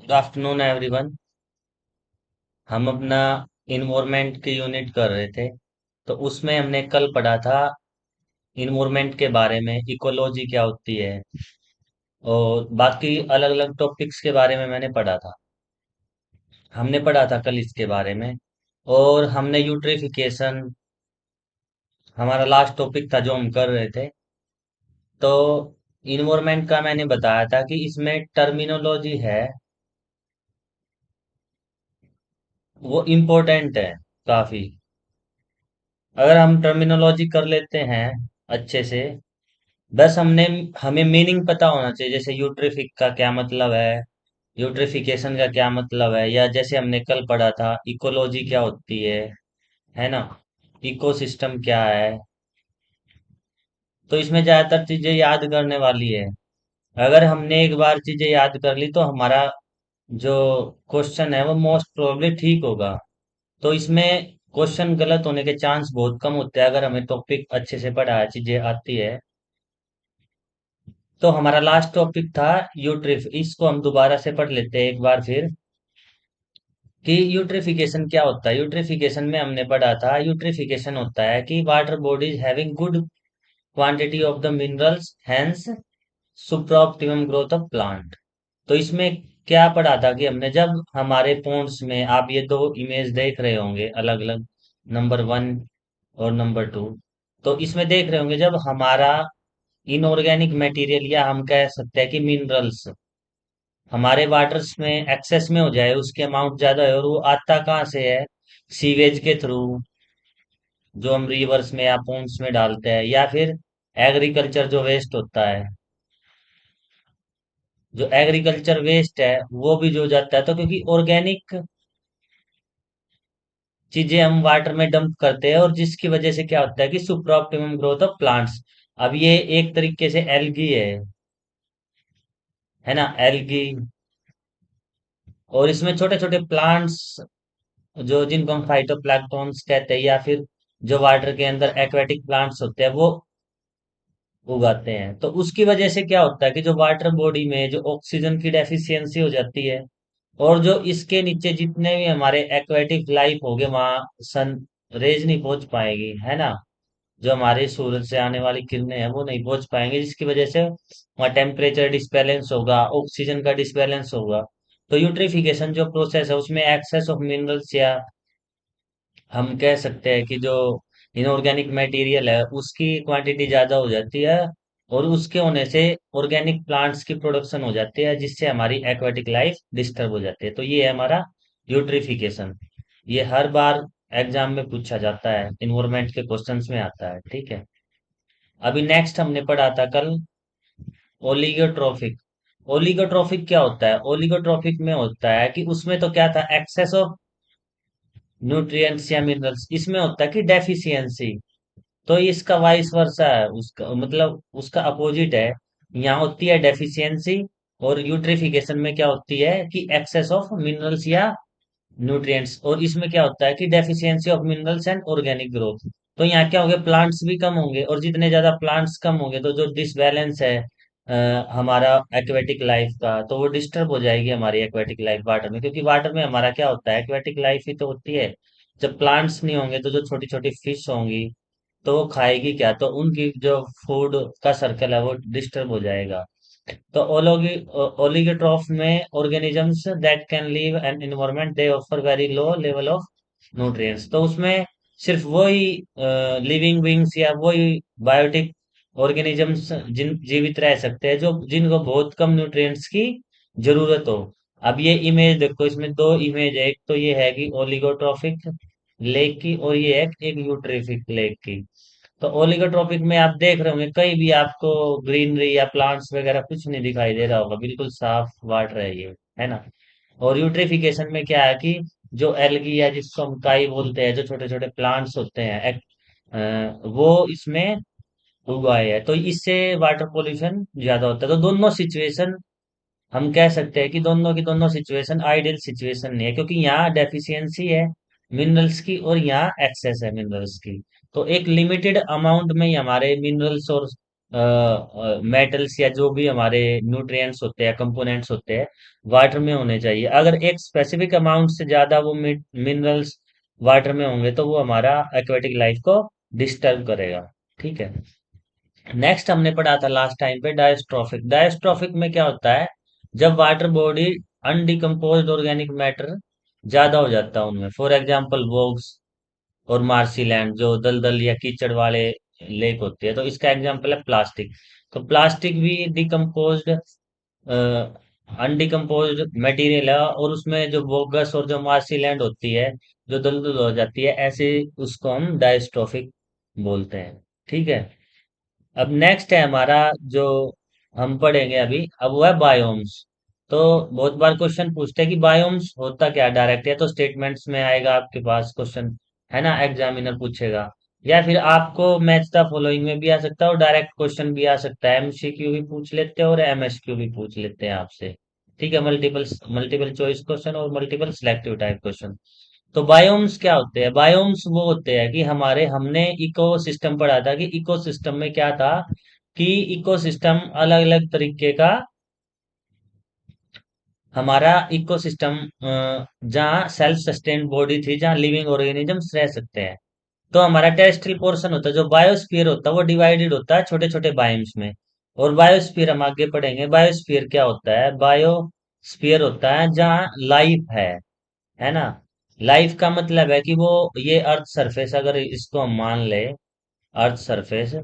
Good afternoon everyone. हम अपना environment की यूनिट कर रहे थे। तो उसमें हमने कल पढ़ा था इन्वायरमेंट के बारे में, इकोलॉजी क्या होती है और बाकी अलग अलग टॉपिक्स के बारे में मैंने पढ़ा था। हमने पढ़ा था कल इसके बारे में। और हमने यूट्रिफिकेशन, हमारा लास्ट टॉपिक था जो हम कर रहे थे। तो इन्वायरमेंट का मैंने बताया था कि इसमें टर्मिनोलॉजी है, वो इम्पोर्टेंट है काफी। अगर हम टर्मिनोलॉजी कर लेते हैं अच्छे से, बस हमें मीनिंग पता होना चाहिए। जैसे यूट्रिफिक का क्या मतलब है, यूट्रिफिकेशन का क्या मतलब है, या जैसे हमने कल पढ़ा था इकोलॉजी क्या होती है ना, इकोसिस्टम क्या है। तो इसमें ज्यादातर चीजें याद करने वाली है। अगर हमने एक बार चीजें याद कर ली तो हमारा जो क्वेश्चन है वो मोस्ट प्रोबेबली ठीक होगा। तो इसमें क्वेश्चन गलत होने के चांस बहुत कम होते हैं अगर हमें टॉपिक अच्छे से पढ़ा है, चीजें आती है। तो हमारा लास्ट टॉपिक था यूट्रिफ, इसको हम दोबारा से पढ़ लेते हैं एक बार फिर कि यूट्रिफिकेशन क्या होता है। यूट्रिफिकेशन में हमने पढ़ा था, यूट्रिफिकेशन होता है कि water bodies having good quantity of the minerals, hence super optimum growth of plant. तो इसमें क्या पढ़ा था कि हमने, जब हमारे पॉन्ड्स में, आप ये दो इमेज देख रहे होंगे अलग अलग, नंबर 1 और नंबर 2। तो इसमें देख रहे होंगे जब हमारा इनऑर्गेनिक मटेरियल, या हम कह सकते हैं कि मिनरल्स हमारे वाटर्स में एक्सेस में हो जाए, उसके अमाउंट ज्यादा है, और वो आता कहाँ से है, सीवेज के थ्रू, जो हम रिवर्स में या पॉन्ड्स में डालते हैं, या फिर एग्रीकल्चर जो वेस्ट होता है, जो एग्रीकल्चर वेस्ट है वो भी जो जाता है। तो क्योंकि ऑर्गेनिक चीजें हम वाटर में डंप करते हैं, और जिसकी वजह से क्या होता है कि super optimum growth of plants. अब ये एक तरीके से एल्गी है ना, एल्गी। और इसमें छोटे छोटे प्लांट्स, जो जिनको हम फाइटोप्लैंक्टन्स कहते हैं, या फिर जो वाटर के अंदर एक्वेटिक प्लांट्स होते हैं, वो उगाते हैं। तो उसकी वजह से क्या होता है कि जो वाटर बॉडी में जो ऑक्सीजन की डेफिशिएंसी हो जाती है, और जो इसके नीचे जितने भी हमारे एक्वेटिक लाइफ हो गए, वहां सन रेज नहीं पहुंच पाएगी, है ना। जो हमारे सूरज से आने वाली किरणें हैं वो नहीं पहुंच पाएंगे, जिसकी वजह से वहाँ टेम्परेचर डिसबैलेंस होगा, ऑक्सीजन का डिसबैलेंस होगा। तो यूट्रिफिकेशन जो प्रोसेस है उसमें एक्सेस ऑफ मिनरल्स, या हम कह सकते हैं कि जो इनऑर्गेनिक मटेरियल है उसकी क्वांटिटी ज्यादा हो जाती है, और उसके होने से ऑर्गेनिक प्लांट्स की प्रोडक्शन हो जाती है, जिससे हमारी एक्वेटिक लाइफ डिस्टर्ब हो जाती है। तो ये है हमारा यूट्रिफिकेशन। ये हर बार एग्जाम में पूछा जाता है, इन्वायरमेंट के क्वेश्चंस में आता है, ठीक है। अभी नेक्स्ट हमने पढ़ा था कल ओलिगोट्रोफिक। ओलिगोट्रोफिक क्या होता है, ओलिगोट्रोफिक में होता है कि उसमें तो क्या था, एक्सेस ऑफ न्यूट्रिएंट्स या मिनरल्स। इसमें होता है कि डेफिशिएंसी। तो इसका वाइस वर्सा है, उसका मतलब उसका अपोजिट है। यहाँ होती है डेफिशिएंसी, और यूट्रिफिकेशन में क्या होती है कि एक्सेस ऑफ मिनरल्स या न्यूट्रिएंट्स। और इसमें क्या होता है कि deficiency of minerals and organic growth. तो यहाँ क्या होंगे, प्लांट्स भी कम होंगे, और जितने ज्यादा प्लांट्स कम होंगे तो जो डिसबैलेंस है हमारा एक्वेटिक लाइफ का, तो वो डिस्टर्ब हो जाएगी हमारी एक्वेटिक लाइफ वाटर में। क्योंकि वाटर में हमारा क्या होता है, एक्वेटिक लाइफ ही तो होती है। जब प्लांट्स नहीं होंगे तो जो छोटी छोटी फिश होंगी तो वो खाएगी क्या, तो उनकी जो फूड का सर्कल है वो डिस्टर्ब हो जाएगा। तो ओलिगोट्रॉफ में organisms that can live an environment they offer very low level of nutrients. तो उसमें सिर्फ वही लिविंग बींग्स या वही बायोटिक ऑर्गेनिजम्स जिन जीवित रह सकते हैं जो जिनको बहुत कम न्यूट्रिएंट्स की जरूरत हो। अब ये इमेज देखो, इसमें दो इमेज है, एक तो ये है कि ओलिगोट्रॉफिक लेक की, और ये है एक यूट्रोफिक लेक की। तो ओलिगोट्रॉपिक में आप देख रहे होंगे कहीं भी आपको ग्रीनरी या प्लांट्स वगैरह कुछ नहीं दिखाई दे रहा होगा, बिल्कुल साफ वाटर है ये, है ना। और यूट्रिफिकेशन में क्या है कि जो एल्गी या जिसको हम काई बोलते हैं, जो छोटे छोटे प्लांट्स होते हैं वो इसमें उगाए हैं, तो इससे वाटर पोल्यूशन ज्यादा होता है। तो दोनों सिचुएशन हम कह सकते हैं कि दोनों की दोनों सिचुएशन आइडियल सिचुएशन नहीं है, क्योंकि यहाँ डेफिशिएंसी है मिनरल्स की और यहाँ एक्सेस है मिनरल्स की। तो एक लिमिटेड अमाउंट में ही हमारे मिनरल्स और मेटल्स या जो भी हमारे न्यूट्रिएंट्स होते हैं, कंपोनेंट्स होते हैं, वाटर में होने चाहिए। अगर एक स्पेसिफिक अमाउंट से ज्यादा वो मिनरल्स वाटर में होंगे तो वो हमारा एक्वेटिक लाइफ को डिस्टर्ब करेगा। ठीक है। नेक्स्ट हमने पढ़ा था लास्ट टाइम पे डायस्ट्रोफिक। डायस्ट्रोफिक में क्या होता है, जब वाटर बॉडी अनडिकम्पोज्ड ऑर्गेनिक मैटर ज्यादा हो जाता है उनमें, फॉर एग्जांपल वोग्स और मार्सी लैंड जो दलदल या कीचड़ वाले लेक होती है, तो इसका एग्जांपल है प्लास्टिक। तो प्लास्टिक भी डिकम्पोज्ड अनडिकम्पोज्ड मटेरियल है, और उसमें जो बोगस और जो मार्सी लैंड होती है, जो दलदल हो जाती है, ऐसे उसको हम डायस्ट्रोफिक बोलते हैं। ठीक है। अब नेक्स्ट है हमारा जो हम पढ़ेंगे अभी, अब वो है बायोम्स। तो बहुत बार क्वेश्चन पूछते हैं कि बायोम्स होता क्या, डायरेक्ट या तो स्टेटमेंट्स में आएगा आपके पास क्वेश्चन, है ना, एग्जामिनर पूछेगा, या फिर आपको मैच द फॉलोइंग में भी आ सकता है और डायरेक्ट क्वेश्चन भी आ सकता है, एमसीक्यू भी पूछ लेते हैं और एमएसक्यू भी पूछ लेते हैं आपसे। ठीक है, मल्टीपल मल्टीपल चॉइस क्वेश्चन और मल्टीपल सिलेक्टिव टाइप क्वेश्चन। तो बायोम्स क्या होते हैं, बायोम्स वो होते हैं कि हमारे हमने इकोसिस्टम पढ़ा था कि इकोसिस्टम में क्या था, कि इकोसिस्टम अलग अलग तरीके का हमारा इकोसिस्टम, जहाँ सेल्फ सस्टेन्ड बॉडी थी, जहाँ लिविंग ऑर्गेनिजम्स रह सकते हैं। तो हमारा टेरेस्ट्रियल पोर्शन होता है, जो बायोस्फीयर होता है, वो डिवाइडेड होता है छोटे छोटे बायोम्स में। और बायोस्फीयर हम आगे पढ़ेंगे, बायोस्फीयर क्या होता है, बायोस्फीयर होता है जहाँ लाइफ है ना। लाइफ का मतलब है कि वो ये अर्थ सरफेस, अगर इसको हम मान ले अर्थ सरफेस,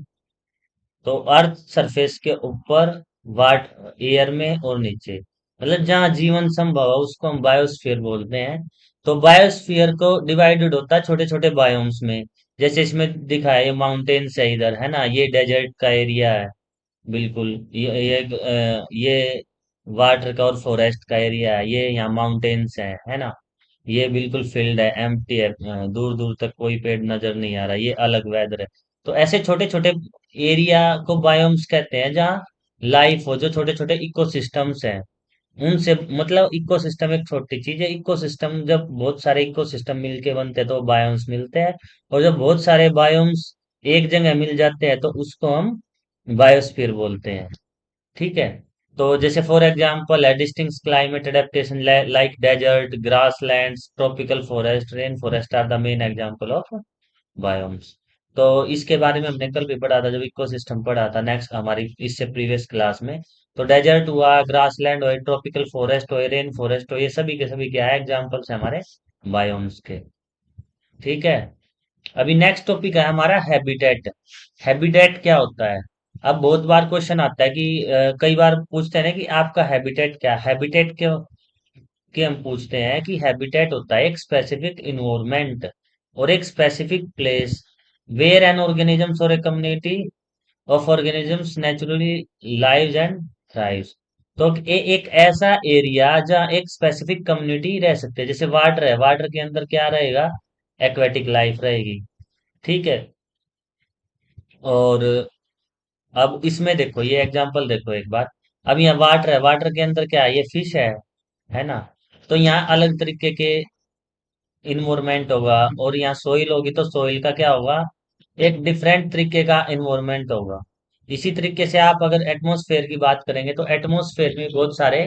तो अर्थ सरफेस के ऊपर, वाट एयर में और नीचे, मतलब जहाँ जीवन संभव है उसको हम बायोस्फीयर बोलते हैं। तो बायोस्फीयर को डिवाइडेड होता है छोटे छोटे बायोम्स में। जैसे इसमें दिखा है, ये माउंटेन्स है इधर, है ना, ये डेजर्ट का एरिया है, बिल्कुल ये वाटर का और फॉरेस्ट का एरिया है, ये यहाँ माउंटेन्स है ना। ये बिल्कुल फील्ड है, एम्प्टी है, दूर दूर तक कोई पेड़ नजर नहीं आ रहा, ये अलग वेदर है। तो ऐसे छोटे छोटे एरिया को बायोम्स कहते हैं जहाँ लाइफ हो, जो छोटे छोटे इकोसिस्टम्स हैं उनसे, मतलब इकोसिस्टम एक छोटी चीज है। इकोसिस्टम जब बहुत सारे इकोसिस्टम मिलके बनते हैं तो बायोम्स मिलते हैं, और जब बहुत सारे बायोम्स एक जगह मिल जाते हैं तो उसको हम बायोस्फीयर बोलते हैं। ठीक है। तो जैसे फॉर एग्जांपल है distinct climate adaptation like desert, grasslands, tropical forest, rain forest are the main example of biomes. तो इसके बारे में हमने कल भी पढ़ा था जब इकोसिस्टम पढ़ा था, नेक्स्ट हमारी इससे प्रीवियस क्लास में। तो डेजर्ट हुआ, ग्रासलैंड हुए, ट्रॉपिकल फॉरेस्ट हुए, रेन फॉरेस्ट हो, ये सभी के सभी क्या है, एग्जाम्पल्स है हमारे बायोम्स के। ठीक है। अभी नेक्स्ट टॉपिक है हमारा हैबिटेट। हैबिटेट क्या होता है। अब बहुत बार क्वेश्चन आता है कि कई बार पूछते हैं ना कि आपका हैबिटेट क्या है। हैबिटेट के हम पूछते हैं कि हैबिटेट होता है एक स्पेसिफिक इन्वायरमेंट और एक specific place where an organisms और a community of organisms naturally lives and thrives. तो एक ऐसा एरिया जहाँ एक स्पेसिफिक कम्युनिटी रह सकते हैं, जैसे वाटर है, वाटर के अंदर क्या रहेगा, एक्वेटिक लाइफ रहेगी। ठीक है। और अब इसमें देखो, ये एग्जांपल देखो एक बार। अब यहाँ वाटर है, वाटर के अंदर क्या है, ये फिश है ना। तो यहाँ अलग तरीके के इन्वायरमेंट होगा, और यहाँ सोइल होगी तो सोइल का क्या होगा, एक डिफरेंट तरीके का इन्वायरमेंट होगा। इसी तरीके से आप अगर एटमॉस्फेयर की बात करेंगे तो एटमॉस्फेयर में बहुत सारे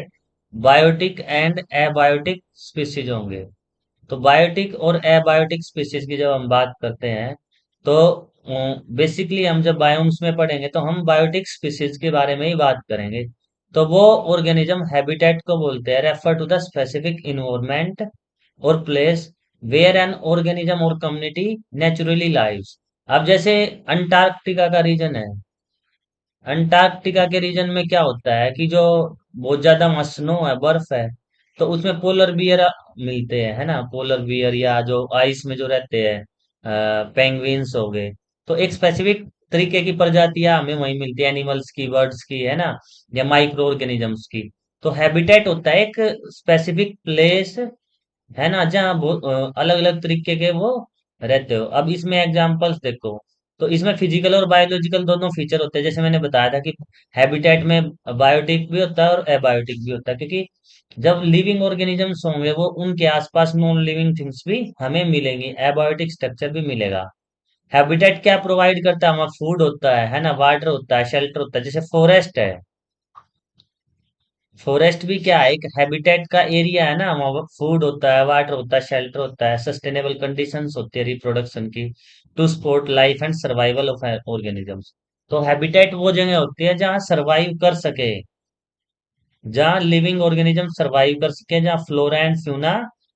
बायोटिक एंड एबायोटिक स्पीसीज होंगे। तो बायोटिक और एबायोटिक स्पीसीज की जब हम बात करते हैं, तो बेसिकली हम जब बायोम्स में पढ़ेंगे तो हम बायोटिक स्पीसीज के बारे में ही बात करेंगे। तो वो ऑर्गेनिज्म हैबिटेट को बोलते हैं, refer to the specific environment और प्लेस वेयर एन ऑर्गेनिज्म और कम्युनिटी नेचुरली लाइव्स। अब जैसे अंटार्कटिका का रीजन है, अंटार्कटिका के रीजन में क्या होता है कि जो बहुत ज्यादा स्नो है, बर्फ है, तो उसमें पोलर बियर मिलते हैं, है ना, पोलर बियर या जो आइस में जो रहते हैं, पेंगुइन्स हो गए। तो एक स्पेसिफिक तरीके की प्रजातियां हमें वहीं मिलती है, एनिमल्स की, बर्ड्स की, है ना, या माइक्रो ऑर्गेनिजम्स की। तो हैबिटेट होता है एक स्पेसिफिक प्लेस, है ना, जहाँ बहुत अलग अलग तरीके के वो रहते हो। अब इसमें एग्जांपल्स देखो, तो इसमें फिजिकल और बायोलॉजिकल दोनों फीचर होते हैं, जैसे मैंने बताया था कि हैबिटेट में बायोटिक भी होता है और एबायोटिक भी होता है, क्योंकि जब लिविंग ऑर्गेनिजम्स होंगे वो उनके आसपास नॉन लिविंग थिंग्स भी हमें मिलेंगी, एबायोटिक स्ट्रक्चर भी मिलेगा। हैबिटेट क्या प्रोवाइड करता है? हमारा फूड होता है ना, वाटर होता है, शेल्टर होता है, जैसे फॉरेस्ट है। फॉरेस्ट भी क्या है? एक हैबिटेट का एरिया है ना, वहाँ फूड होता है, वाटर होता है, शेल्टर होता है, सस्टेनेबल कंडीशंस होती है रिप्रोडक्शन की, to support life and survival of organisms. तो हैबिटेट वो जगह होती है जहाँ सरवाइव कर सके, जहाँ लिविंग ऑर्गेनिज्म सरवाइव कर सके, जहाँ फ्लोरा एंड फ्यूना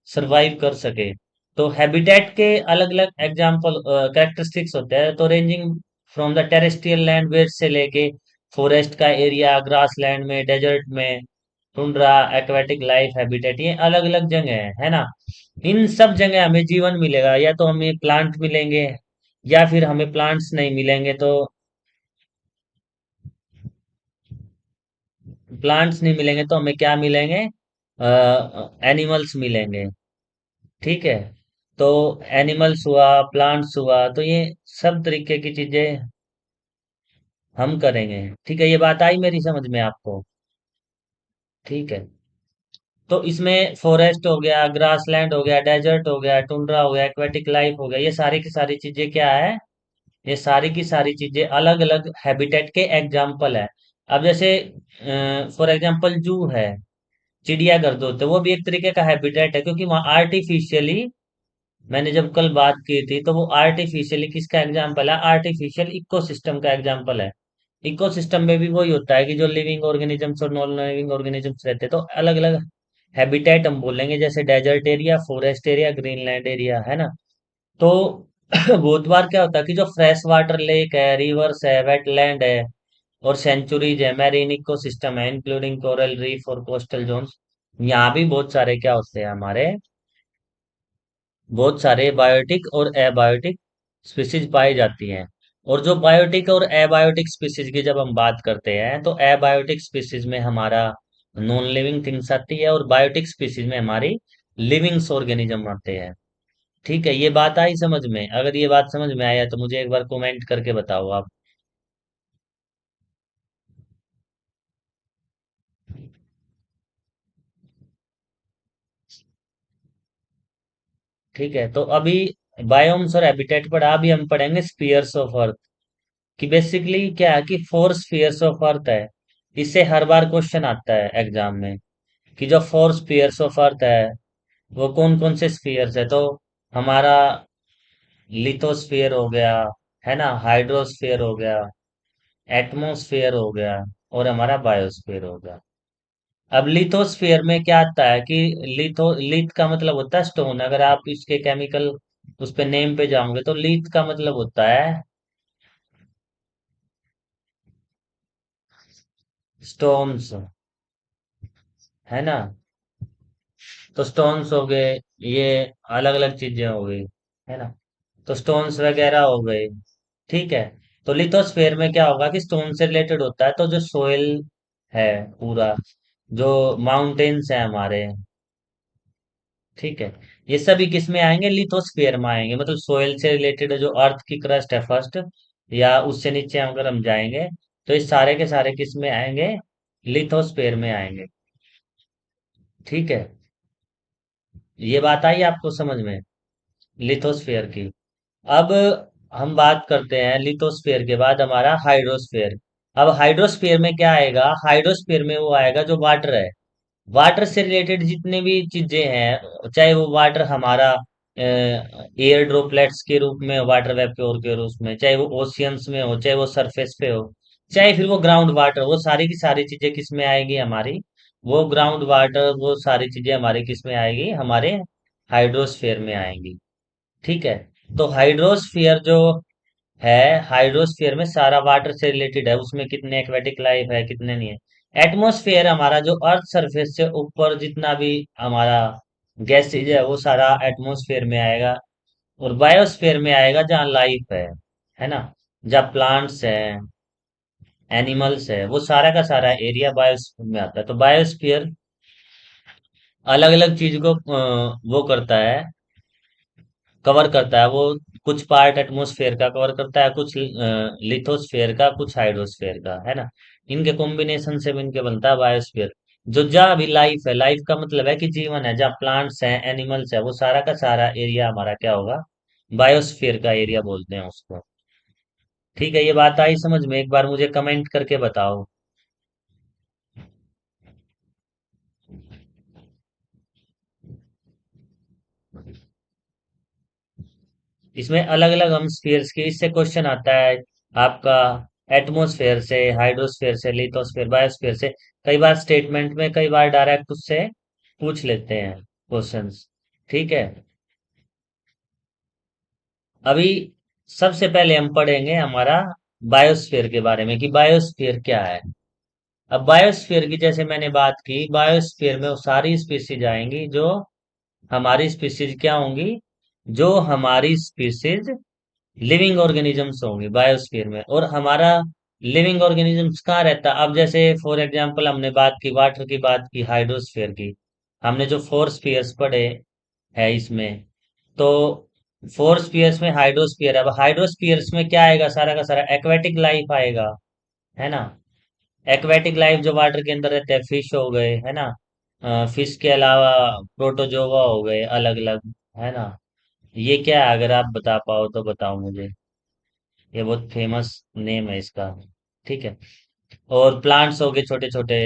सरवाइव कर सके। तो हैबिटेट के अलग अलग एग्जाम्पल कैरेक्टरिस्टिक्स होते हैं, तो ranging from the terrestrial land where से लेके फॉरेस्ट का एरिया, ग्रास लैंड में, डेजर्ट में, टुंड्रा, एक्वेटिक लाइफ हैबिटेट, ये अलग अलग जगह है ना। इन सब जगह हमें जीवन मिलेगा, या तो हमें प्लांट मिलेंगे, या फिर हमें प्लांट्स नहीं मिलेंगे, तो प्लांट्स नहीं मिलेंगे तो हमें क्या मिलेंगे? एनिमल्स मिलेंगे। ठीक है, तो एनिमल्स हुआ, प्लांट्स हुआ, तो ये सब तरीके की चीजें हम करेंगे। ठीक है, ये बात आई मेरी समझ में आपको? ठीक है, तो इसमें फॉरेस्ट हो गया, ग्रासलैंड हो गया, डेजर्ट हो गया, टुंड्रा हो गया, एक्वेटिक लाइफ हो गया, ये सारी की सारी चीजें क्या है? ये सारी की सारी चीजें अलग अलग हैबिटेट के एग्जाम्पल है। अब जैसे फॉर एग्जाम्पल जू है, चिड़ियाघर जो होते हैं, वो भी एक तरीके का हैबिटेट है, क्योंकि वहाँ आर्टिफिशियली, मैंने जब कल बात की थी, तो वो आर्टिफिशियली किसका एग्जाम्पल है? आर्टिफिशियल इकोसिस्टम का एग्जाम्पल है। इकोसिस्टम में भी वही होता है कि जो लिविंग ऑर्गेनिजम्स और नॉन लिविंग ऑर्गेनिजम्स रहते हैं, तो अलग अलग हैबिटेट हम बोलेंगे, जैसे desert area, forest area, Greenland area, है ना। तो बहुत बार क्या होता है कि जो फ्रेश वाटर लेक है, रिवर्स है, वेटलैंड है, और सेंचुरीज है, मैरीन इकोसिस्टम है, इंक्लूडिंग कोरल रीफ और कोस्टल जोन्स, यहाँ भी बहुत सारे क्या होते हैं हमारे, बहुत सारे बायोटिक और एबायोटिक स्पीसीज पाई जाती हैं। और जो बायोटिक और एबायोटिक स्पीसीज की जब हम बात करते हैं, तो एबायोटिक स्पीसीज में हमारा नॉन लिविंग थिंग्स आती है, और बायोटिक स्पीसीज में हमारी लिविंग्स ऑर्गेनिज्म आते हैं। ठीक है, ये बात आई समझ में? अगर ये बात समझ में आया तो मुझे एक बार कमेंट करके बताओ आप। ठीक है, तो अभी बायोम्स और हैबिटेट पढ़ा, अभी हम पढ़ेंगे स्पीयर्स ऑफ अर्थ। कि बेसिकली क्या है कि फोर स्पीयर्स ऑफ अर्थ है। इससे हर बार क्वेश्चन आता है एग्जाम में, कि जो फोर स्पीयर्स ऑफ अर्थ है वो कौन कौन से स्पीयर्स है। तो हमारा लिथोस्फीयर हो गया, है ना, हाइड्रोस्फीयर हो गया, एटमोस्फेयर हो गया, और हमारा बायोस्फीयर हो गया। अब लिथोस्फीयर में क्या आता है कि लिथ का मतलब होता है स्टोन। अगर आप इसके केमिकल उस पे नेम पे जाओगे, तो लिथ का मतलब होता है स्टोन्स, है ना। तो स्टोन्स हो गए, ये अलग अलग चीजें हो गई, है ना। तो स्टोन्स वगैरह हो गए। ठीक है, तो लिथोस्फेयर में क्या होगा कि स्टोन से रिलेटेड होता है, तो जो सोइल है पूरा, जो माउंटेन्स है हमारे, ठीक है, ये सभी किस में आएंगे? लिथोस्फेयर में आएंगे। मतलब सोइल से रिलेटेड जो अर्थ की क्रस्ट है फर्स्ट, या उससे नीचे अगर हम जाएंगे, तो ये सारे के सारे किस में आएंगे? लिथोस्फेयर में आएंगे। ठीक है, ये बात आई आपको समझ में, लिथोस्फेयर की। अब हम बात करते हैं लिथोस्फेयर के बाद हमारा हाइड्रोस्फेयर। अब हाइड्रोस्फेयर में क्या आएगा? हाइड्रोस्फेयर में वो आएगा जो वाटर है। वाटर से रिलेटेड जितने भी चीजें हैं, चाहे वो वाटर हमारा एयर ड्रॉपलेट्स के रूप में, वाटर वेपोर के रूप में, चाहे वो ओशियंस में हो, चाहे वो सरफेस पे हो, चाहे फिर वो ग्राउंड वाटर, वो सारी की सारी चीजें किस में आएगी हमारी? वो ग्राउंड वाटर, वो सारी चीजें हमारी किस में आएगी? हमारे हाइड्रोस्फेयर में आएंगी। ठीक है, तो हाइड्रोस्फीयर जो है। हाइड्रोस्फीयर में सारा वाटर से रिलेटेड है, उसमें कितने एक्वेटिक लाइफ है कितने नहीं है। एटमॉस्फेयर हमारा जो अर्थ सरफेस से ऊपर जितना भी हमारा गैसेज है वो सारा एटमॉस्फेयर में आएगा। और बायोस्फीयर में आएगा जहाँ लाइफ है ना, जहाँ प्लांट्स है, एनिमल्स है, वो सारा का सारा एरिया बायोस्फीयर में आता है। तो बायोस्फीयर अलग अलग चीज को वो करता है, कवर करता है वो। कुछ पार्ट एटमॉस्फेयर का कवर करता है, कुछ लिथोस्फेयर का, कुछ हाइड्रोस्फेयर का, है ना। इनके कॉम्बिनेशन से इनके बनता है बायोस्फीयर। जो जहाँ भी लाइफ है, लाइफ का मतलब है कि जीवन है, जहाँ प्लांट्स हैं, एनिमल्स है, वो सारा का सारा एरिया हमारा क्या होगा, बायोस्फीयर का एरिया बोलते हैं उसको। ठीक है, ये बात आई समझ में? एक बार मुझे कमेंट करके बताओ। इसमें अलग अलग हम स्फीयर्स के, इससे क्वेश्चन आता है आपका एटमॉस्फेयर से, हाइड्रोस्फेयर से, लिथोस्फेयर, बायोस्फेयर से। कई बार स्टेटमेंट में, कई बार डायरेक्ट उससे पूछ लेते हैं क्वेश्चंस। ठीक है। अभी सबसे पहले हम पढ़ेंगे हमारा बायोस्फीयर के बारे में कि बायोस्फीयर क्या है। अब बायोस्फीयर की जैसे मैंने बात की, बायोस्फीयर में वो सारी स्पीसीज आएंगी जो हमारी स्पीसीज क्या होंगी, जो हमारी स्पीसीज लिविंग ऑर्गेनिजम्स होंगे बायोस्फीयर में। और हमारा लिविंग ऑर्गेनिजम्स कहाँ रहता है? अब जैसे फॉर एग्जांपल हमने बात की वाटर की, बात की हाइड्रोस्फीयर की, हमने जो फोर स्पीयर्स पढ़े है इसमें, तो फोर स्पीयर्स में हाइड्रोस्फीयर है। अब हाइड्रोस्फीयर्स में क्या आएगा, सारा का सारा एक्वेटिक लाइफ आएगा, है ना। एक्वेटिक लाइफ जो वाटर के अंदर रहते हैं, फिश हो गए, है ना। फिश के अलावा प्रोटोजोवा हो गए अलग अलग, है ना। ये क्या है, अगर आप बता पाओ तो बताओ मुझे। ये बहुत फेमस नेम है इसका। ठीक है। और प्लांट्स हो गए छोटे छोटे,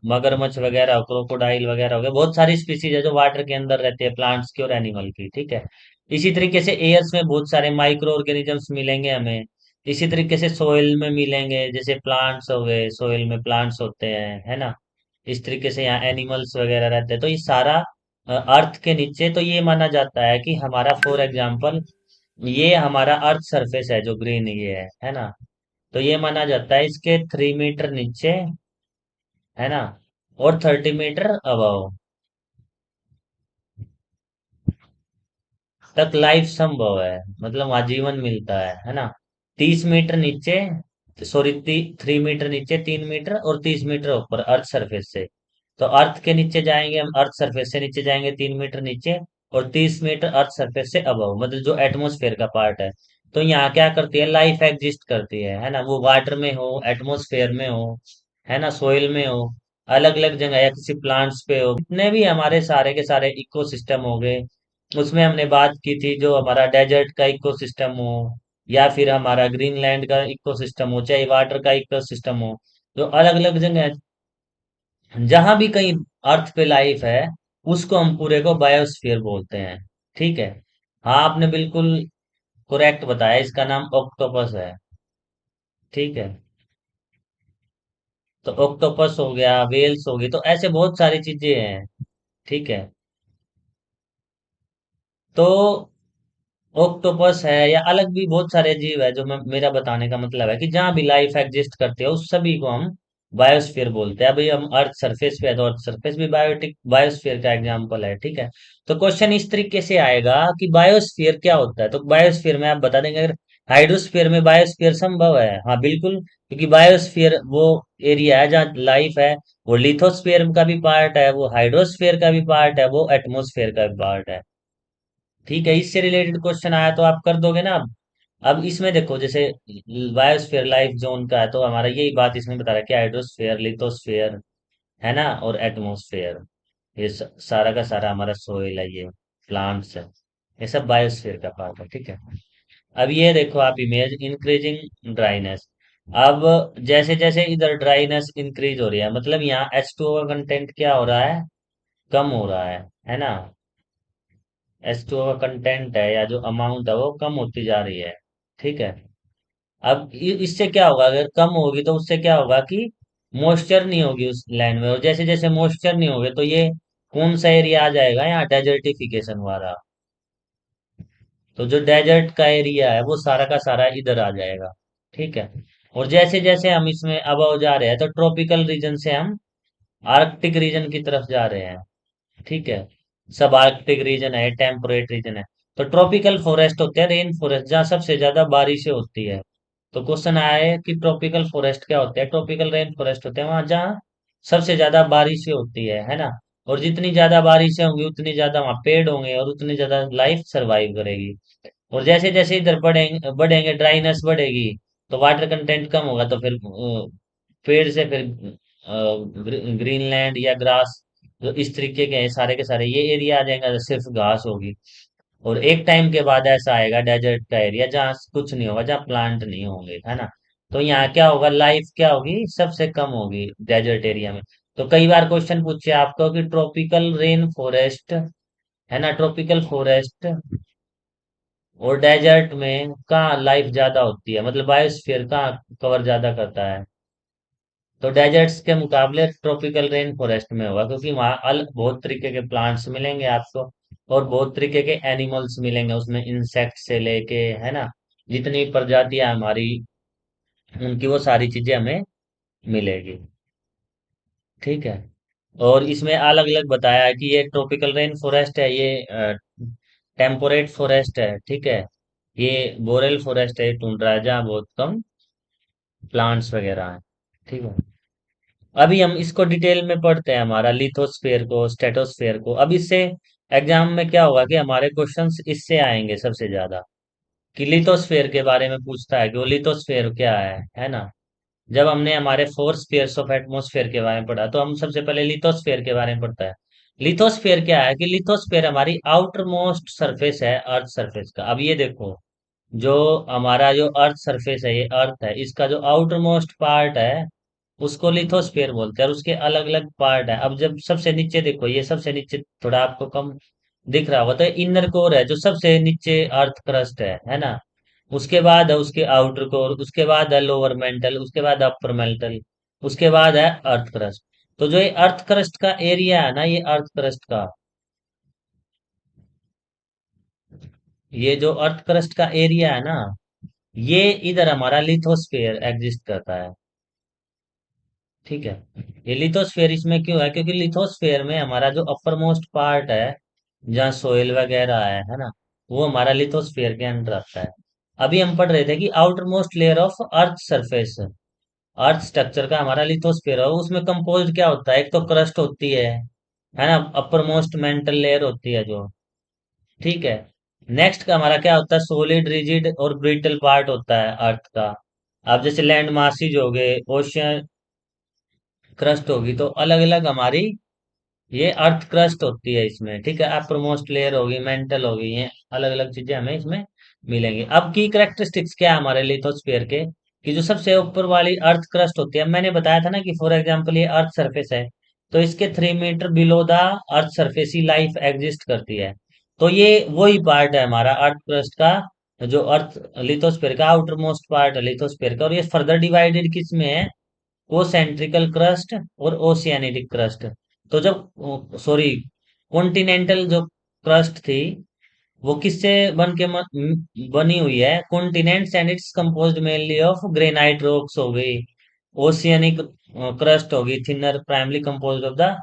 मगरमच्छ वगैरह, क्रोकोडाइल वगैरह हो गए, बहुत सारी स्पीसीज है जो वाटर के अंदर रहते हैं, प्लांट्स की और एनिमल की। ठीक है। इसी तरीके से एयर्स में बहुत सारे माइक्रो ऑर्गेनिजम्स मिलेंगे हमें। इसी तरीके से सोइल में मिलेंगे, जैसे प्लांट्स हो गए, सोइल में प्लांट्स होते हैं, है ना। इस तरीके से यहाँ एनिमल्स वगैरह रहते हैं। तो ये सारा अर्थ के नीचे, तो ये माना जाता है कि हमारा फॉर एग्जाम्पल ये हमारा अर्थ सरफेस है जो ग्रीन ये है ना। तो ये माना जाता है इसके 3 मीटर नीचे, है ना, और 30 मीटर अबव तक लाइफ संभव है, मतलब वहाँ जीवन मिलता है ना। 30 मीटर नीचे, सॉरी, 3 मीटर नीचे, 3 मीटर, और 30 मीटर ऊपर अर्थ सरफेस से। तो अर्थ के नीचे जाएंगे हम, अर्थ सरफेस से नीचे जाएंगे 3 मीटर नीचे, और 30 मीटर अर्थ सरफेस से अबव, मतलब जो एटमोस्फेयर का पार्ट है। तो यहाँ क्या करती है, लाइफ एग्जिस्ट करती है ना। वो वाटर में हो, एटमोस्फेयर में हो, है ना, सोइल में हो, अलग अलग जगह, या किसी प्लांट्स पे हो, जितने भी हमारे सारे के सारे इकोसिस्टम हो गए। उसमें हमने बात की थी जो हमारा डेजर्ट का इकोसिस्टम हो, या फिर हमारा ग्रीनलैंड का इकोसिस्टम हो, चाहे वाटर का इकोसिस्टम हो, जो अलग अलग जगह जहां भी कहीं अर्थ पे लाइफ है, उसको हम पूरे को बायोस्फीयर बोलते हैं। ठीक है। हाँ, आपने बिल्कुल करेक्ट बताया, इसका नाम ऑक्टोपस है। ठीक है। तो ऑक्टोपस हो गया, वेल्स हो गई, तो ऐसे बहुत सारी चीजें हैं। ठीक है। तो ऑक्टोपस है, या अलग भी बहुत सारे जीव है, जो मैं, मेरा बताने का मतलब है कि जहां भी लाइफ एग्जिस्ट करती है उस सभी को हम बायोस्फीयर बोलते हैं। अभी हम अर्थ सरफेस पे है, तो अर्थ सरफेस भी बायोटिक बायोस्फीयर का एग्जांपल है। ठीक है। तो क्वेश्चन इस तरीके से आएगा कि बायोस्फीयर क्या होता है, तो बायोस्फीयर में आप बता देंगे अगर हाइड्रोस्फीयर में बायोस्फीयर संभव है, हाँ बिल्कुल, क्योंकि बायोस्फीयर वो एरिया है जहाँ लाइफ है। वो लिथोस्फीयर का भी पार्ट है, वो हाइड्रोस्फीयर का भी पार्ट है, वो एटमोस्फेयर का भी पार्ट है। ठीक है, इससे रिलेटेड क्वेश्चन आया तो आप कर दोगे ना। अब इसमें देखो, जैसे बायोस्फीयर लाइफ जोन का है, तो हमारा यही बात इसमें बता रहा है कि हाइड्रोस्फीयर, लिथोस्फीयर, है ना, और एटमोस्फेयर, ये सारा का सारा हमारा सोइल है, ये प्लांट्स है, ये सब बायोस्फीयर का पार्ट है। ठीक है। अब ये देखो आप इमेज, इंक्रीजिंग ड्राइनेस। अब जैसे जैसे इधर ड्राइनेस इंक्रीज हो रही है, मतलब यहाँ H2O का कंटेंट क्या हो रहा है, कम हो रहा है ना। H2O का कंटेंट है, या जो अमाउंट है वो कम होती जा रही है। ठीक है। अब इससे क्या होगा, अगर कम होगी तो उससे क्या होगा कि मॉइस्चर नहीं होगी उस लैंड में, और जैसे जैसे मॉइस्चर नहीं होगे तो ये कौन सा एरिया आ जाएगा यहाँ, डेजर्टिफिकेशन वाला। तो जो डेजर्ट का एरिया है वो सारा का सारा इधर आ जाएगा। ठीक है। और जैसे जैसे हम इसमें अब जा रहे हैं तो ट्रॉपिकल रीजन से हम आर्कटिक रीजन की तरफ जा रहे हैं। ठीक है। सब आर्कटिक रीजन है, टेम्परेट रीजन है। तो ट्रॉपिकल फॉरेस्ट होते हैं, रेन फॉरेस्ट, जहाँ सबसे ज्यादा बारिशें होती है। तो क्वेश्चन आया है कि ट्रॉपिकल फॉरेस्ट क्या होते हैं? ट्रॉपिकल रेन फॉरेस्ट होते हैं वहां जहाँ सबसे ज्यादा बारिशें होती है ना। और जितनी ज्यादा बारिशें होंगी उतनी ज्यादा वहां पेड़ होंगे और उतनी ज्यादा लाइफ सरवाइव करेगी। और जैसे जैसे इधर बढ़ेंगे बढ़ेंगे ड्राइनेस बढ़ेगी, तो वाटर कंटेंट कम होगा, तो फिर पेड़ से फिर ग्रीनलैंड या ग्रास, जो इस तरीके के हैं सारे के सारे ये एरिया आ जाएगा जो सिर्फ घास होगी। और एक टाइम के बाद ऐसा आएगा डेजर्ट का एरिया जहाँ कुछ नहीं होगा, जहाँ प्लांट नहीं होंगे, है ना। तो यहाँ क्या होगा, लाइफ क्या होगी, सबसे कम होगी डेजर्ट एरिया में। तो कई बार क्वेश्चन पूछे आपको कि ट्रॉपिकल रेन फॉरेस्ट, है ना, ट्रॉपिकल फॉरेस्ट और डेजर्ट में कहाँ लाइफ ज्यादा होती है, मतलब बायोस्फीयर कहाँ कवर ज्यादा करता है। तो डेजर्ट्स के मुकाबले ट्रॉपिकल रेन फॉरेस्ट में होगा, क्योंकि वहाँ बहुत तरीके के प्लांट्स मिलेंगे आपको, और बहुत तरीके के एनिमल्स मिलेंगे उसमें, इंसेक्ट से लेके, है ना, जितनी प्रजातियां हमारी, उनकी वो सारी चीजें हमें मिलेगी। ठीक है। और इसमें अलग अलग बताया है कि ये ट्रॉपिकल रेन फॉरेस्ट है, ये टेम्पोरेट फॉरेस्ट है, ठीक है, ये बोरेल फॉरेस्ट है, टुंड्रा है जहाँ बहुत कम प्लांट्स वगैरह हैं। ठीक है। अभी हम इसको डिटेल में पढ़ते हैं, हमारा लिथोस्फेयर को, स्टेटोस्फेयर को। अब इससे एग्जाम में क्या होगा कि हमारे क्वेश्चंस इससे आएंगे सबसे ज्यादा, कि लिथोस्फेयर के बारे में पूछता है कि वो लिथोस्फेयर क्या है ना। जब हमने हमारे फोर स्फीयर्स ऑफ एटमॉस्फेयर के बारे में पढ़ा, तो हम सबसे पहले लिथोस्फेयर के बारे में पढ़ता है। लिथोस्फेयर क्या है कि लिथोस्फेयर हमारी आउटर मोस्ट सरफेस है अर्थ सरफेस का। अब ये देखो, जो हमारा जो अर्थ सरफेस है, ये अर्थ है, इसका जो आउटर मोस्ट पार्ट है उसको लिथोस्फेयर बोलते हैं, और उसके अलग अलग पार्ट है। अब जब सबसे नीचे देखो, ये सबसे नीचे थोड़ा आपको कम दिख रहा होगा, तो इनर कोर है जो सबसे नीचे अर्थ क्रस्ट है ना। उसके बाद है उसके आउटर कोर, उसके बाद है लोअर मेंटल, उसके बाद अपर मेंटल, उसके बाद है अर्थ क्रस्ट। तो जो ये अर्थ क्रस्ट का एरिया है ना, ये अर्थ क्रस्ट का, ये जो अर्थ क्रस्ट का एरिया है ना, ये इधर हमारा लिथोस्फेयर एग्जिस्ट करता है। ठीक है। ये लिथोस्फेयर इसमें क्यों है, क्योंकि लिथोस्फेयर में हमारा जो अपर मोस्ट पार्ट है, जहाँ सोइल वगैरह है ना, वो हमारा लिथोस्फेयर के अंदर आता है। अभी हम पढ़ रहे थे कि outer most layer of earth surface, earth structure का हमारा लिथोस्फेयर है, उसमें कंपोज्ड क्या होता है, एक तो क्रस्ट होती है ना, अपर मोस्ट मेंटल लेयर होती है जो, ठीक है। नेक्स्ट का हमारा क्या होता है, सोलिड, रिजिड और ब्रिटल पार्ट होता है अर्थ का। अब जैसे लैंड मासीज हो गए, ओशियन क्रस्ट होगी, तो अलग अलग हमारी ये अर्थ क्रस्ट होती है इसमें। ठीक है। अपर मोस्ट लेयर होगी, मेंटल होगी, ये अलग अलग चीजें हमें इसमें मिलेंगी। अब की करेक्टरिस्टिक्स क्या है हमारे लिथोस्फेयर के, कि जो सबसे ऊपर वाली अर्थ क्रस्ट होती है, मैंने बताया था ना कि फॉर एग्जांपल ये अर्थ सरफेस है, तो इसके 3 metre below the earth surface ही लाइफ एग्जिस्ट करती है। तो ये वही पार्ट है हमारा अर्थ क्रस्ट का, जो अर्थ लिथोस्फेयर का आउटर मोस्ट पार्ट है लिथोस्फेयर का। और ये फर्दर डिवाइडेड किस में है, ओसेंट्रिकल क्रस्ट और ओशियानिटिक क्रस्ट। तो जब सॉरी कॉन्टिनेंटल जो क्रस्ट थी, वो किससे बनी हुई है, continents and it's composed mainly of granite rocks हो गई, ओशियनिक क्रस्ट होगी thinner primary composed of the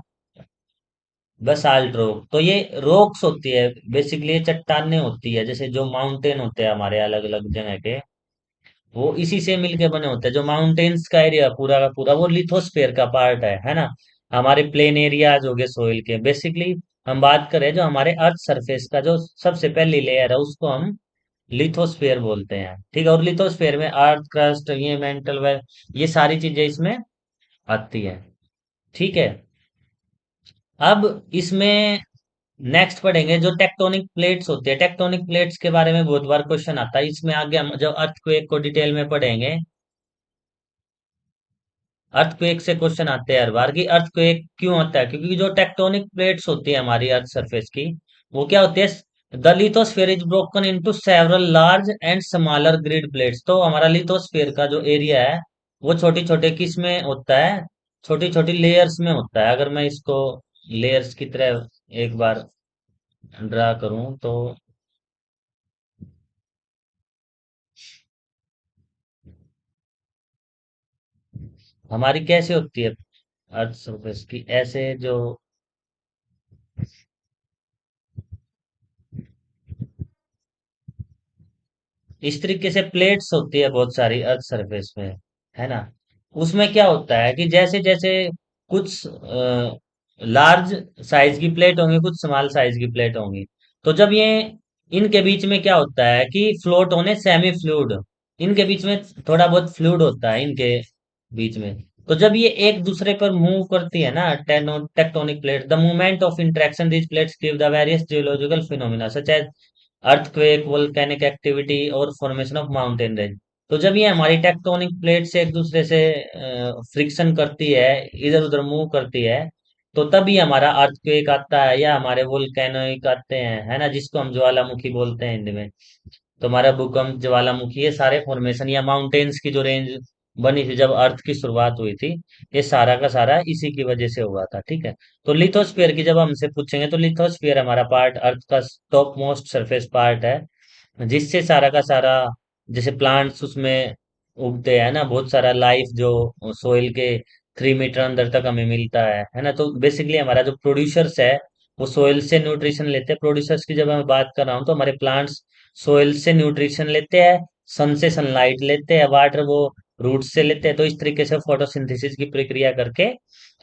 basalt rock. तो ये रॉक्स होती है बेसिकली, ये चट्टानें होती है, जैसे जो माउंटेन होते हैं हमारे अलग अलग जगह के, वो इसी से मिलके बने होते हैं। जो माउंटेन्स का एरिया पूरा का पूरा वो लिथोस्फेयर का पार्ट है ना। हमारे प्लेन एरियाज हो गए सोइल के, बेसिकली हम बात करें जो हमारे अर्थ सरफेस का जो सबसे पहली लेयर है उसको हम लिथोस्फेयर बोलते हैं। ठीक है। और लिथोस्फेयर में अर्थ क्रस्ट, ये मेंटल वेल, ये सारी चीजें इसमें आती है। ठीक है। अब इसमें नेक्स्ट पढ़ेंगे जो टेक्टोनिक प्लेट्स होती है। टेक्टोनिक प्लेट्स के बारे में बहुत बार क्वेश्चन आता है, इसमें आगे हम जब अर्थक्वेक को डिटेल में पढ़ेंगे, अर्थक्वेक से क्वेश्चन आते हैं हर बार कि अर्थक्वेक क्यों होता है, क्योंकि जो टेक्टोनिक प्लेट्स होती है हमारी अर्थ सरफेस की, वो क्या होती है, the lithosphere is broken into several large and smaller grid plates. तो हमारा लिथोस्फीयर का जो एरिया है वो छोटी छोटे किस में होता है, छोटी छोटी लेयर्स में होता है। अगर मैं इसको लेयर्स की तरह एक बार ड्रा करूं, तो हमारी कैसे होती है अर्थ सरफेस की, ऐसे जो इस तरीके से प्लेट्स होती है बहुत सारी अर्थ सरफेस में, है ना। उसमें क्या होता है कि जैसे जैसे कुछ लार्ज साइज की प्लेट होंगी, कुछ स्मॉल साइज की प्लेट होंगी, तो जब ये इनके बीच में क्या होता है कि फ्लोट होने सेमी फ्लूइड, इनके बीच में थोड़ा बहुत फ्लूइड होता है इनके बीच में। तो जब ये एक दूसरे पर मूव करती है ना, tectonic plate, the movement of interaction these plates give the various geological phenomena such as earthquake, volcanic activity और फॉर्मेशन ऑफ माउंटेन रेंज। तो जब ये हमारी टेक्टोनिक प्लेट से एक दूसरे से फ्रिक्शन करती है, इधर उधर मूव करती है, तो तभी हमारा अर्थक्वेक आता है या हमारे वोल्केनोइक आते हैं, है ना, जिसको हम ज्वालामुखी बोलते हैं हिंदी में। तो हमारा भूकंप, ज्वालामुखी, ये सारे फॉर्मेशन या माउंटेन्स की जो रेंज बनी थी जब अर्थ की शुरुआत हुई थी, ये सारा का सारा इसी की वजह से हुआ था, ठीक है। तो लिथोस्फीयर की जब हमसे पूछेंगे, तो लिथोस्फीयर हमारा पार्ट, अर्थ का टॉप मोस्ट सरफेस पार्ट है, जिससे सारा का सारा, जैसे प्लांट्स उसमें उगते हैं ना, बहुत सारा लाइफ जो सोइल के 3 मीटर अंदर तक हमें मिलता है ना। तो बेसिकली हमारा जो प्रोड्यूसर्स है वो सोइल से न्यूट्रिशन लेते हैं। प्रोड्यूसर्स की जब मैं बात कर रहा हूँ, तो हमारे प्लांट्स सोइल से न्यूट्रिशन लेते हैं, सन से सनलाइट लेते हैं, वाटर वो रूट से लेते हैं। तो इस तरीके से फोटोसिंथेसिस की प्रक्रिया करके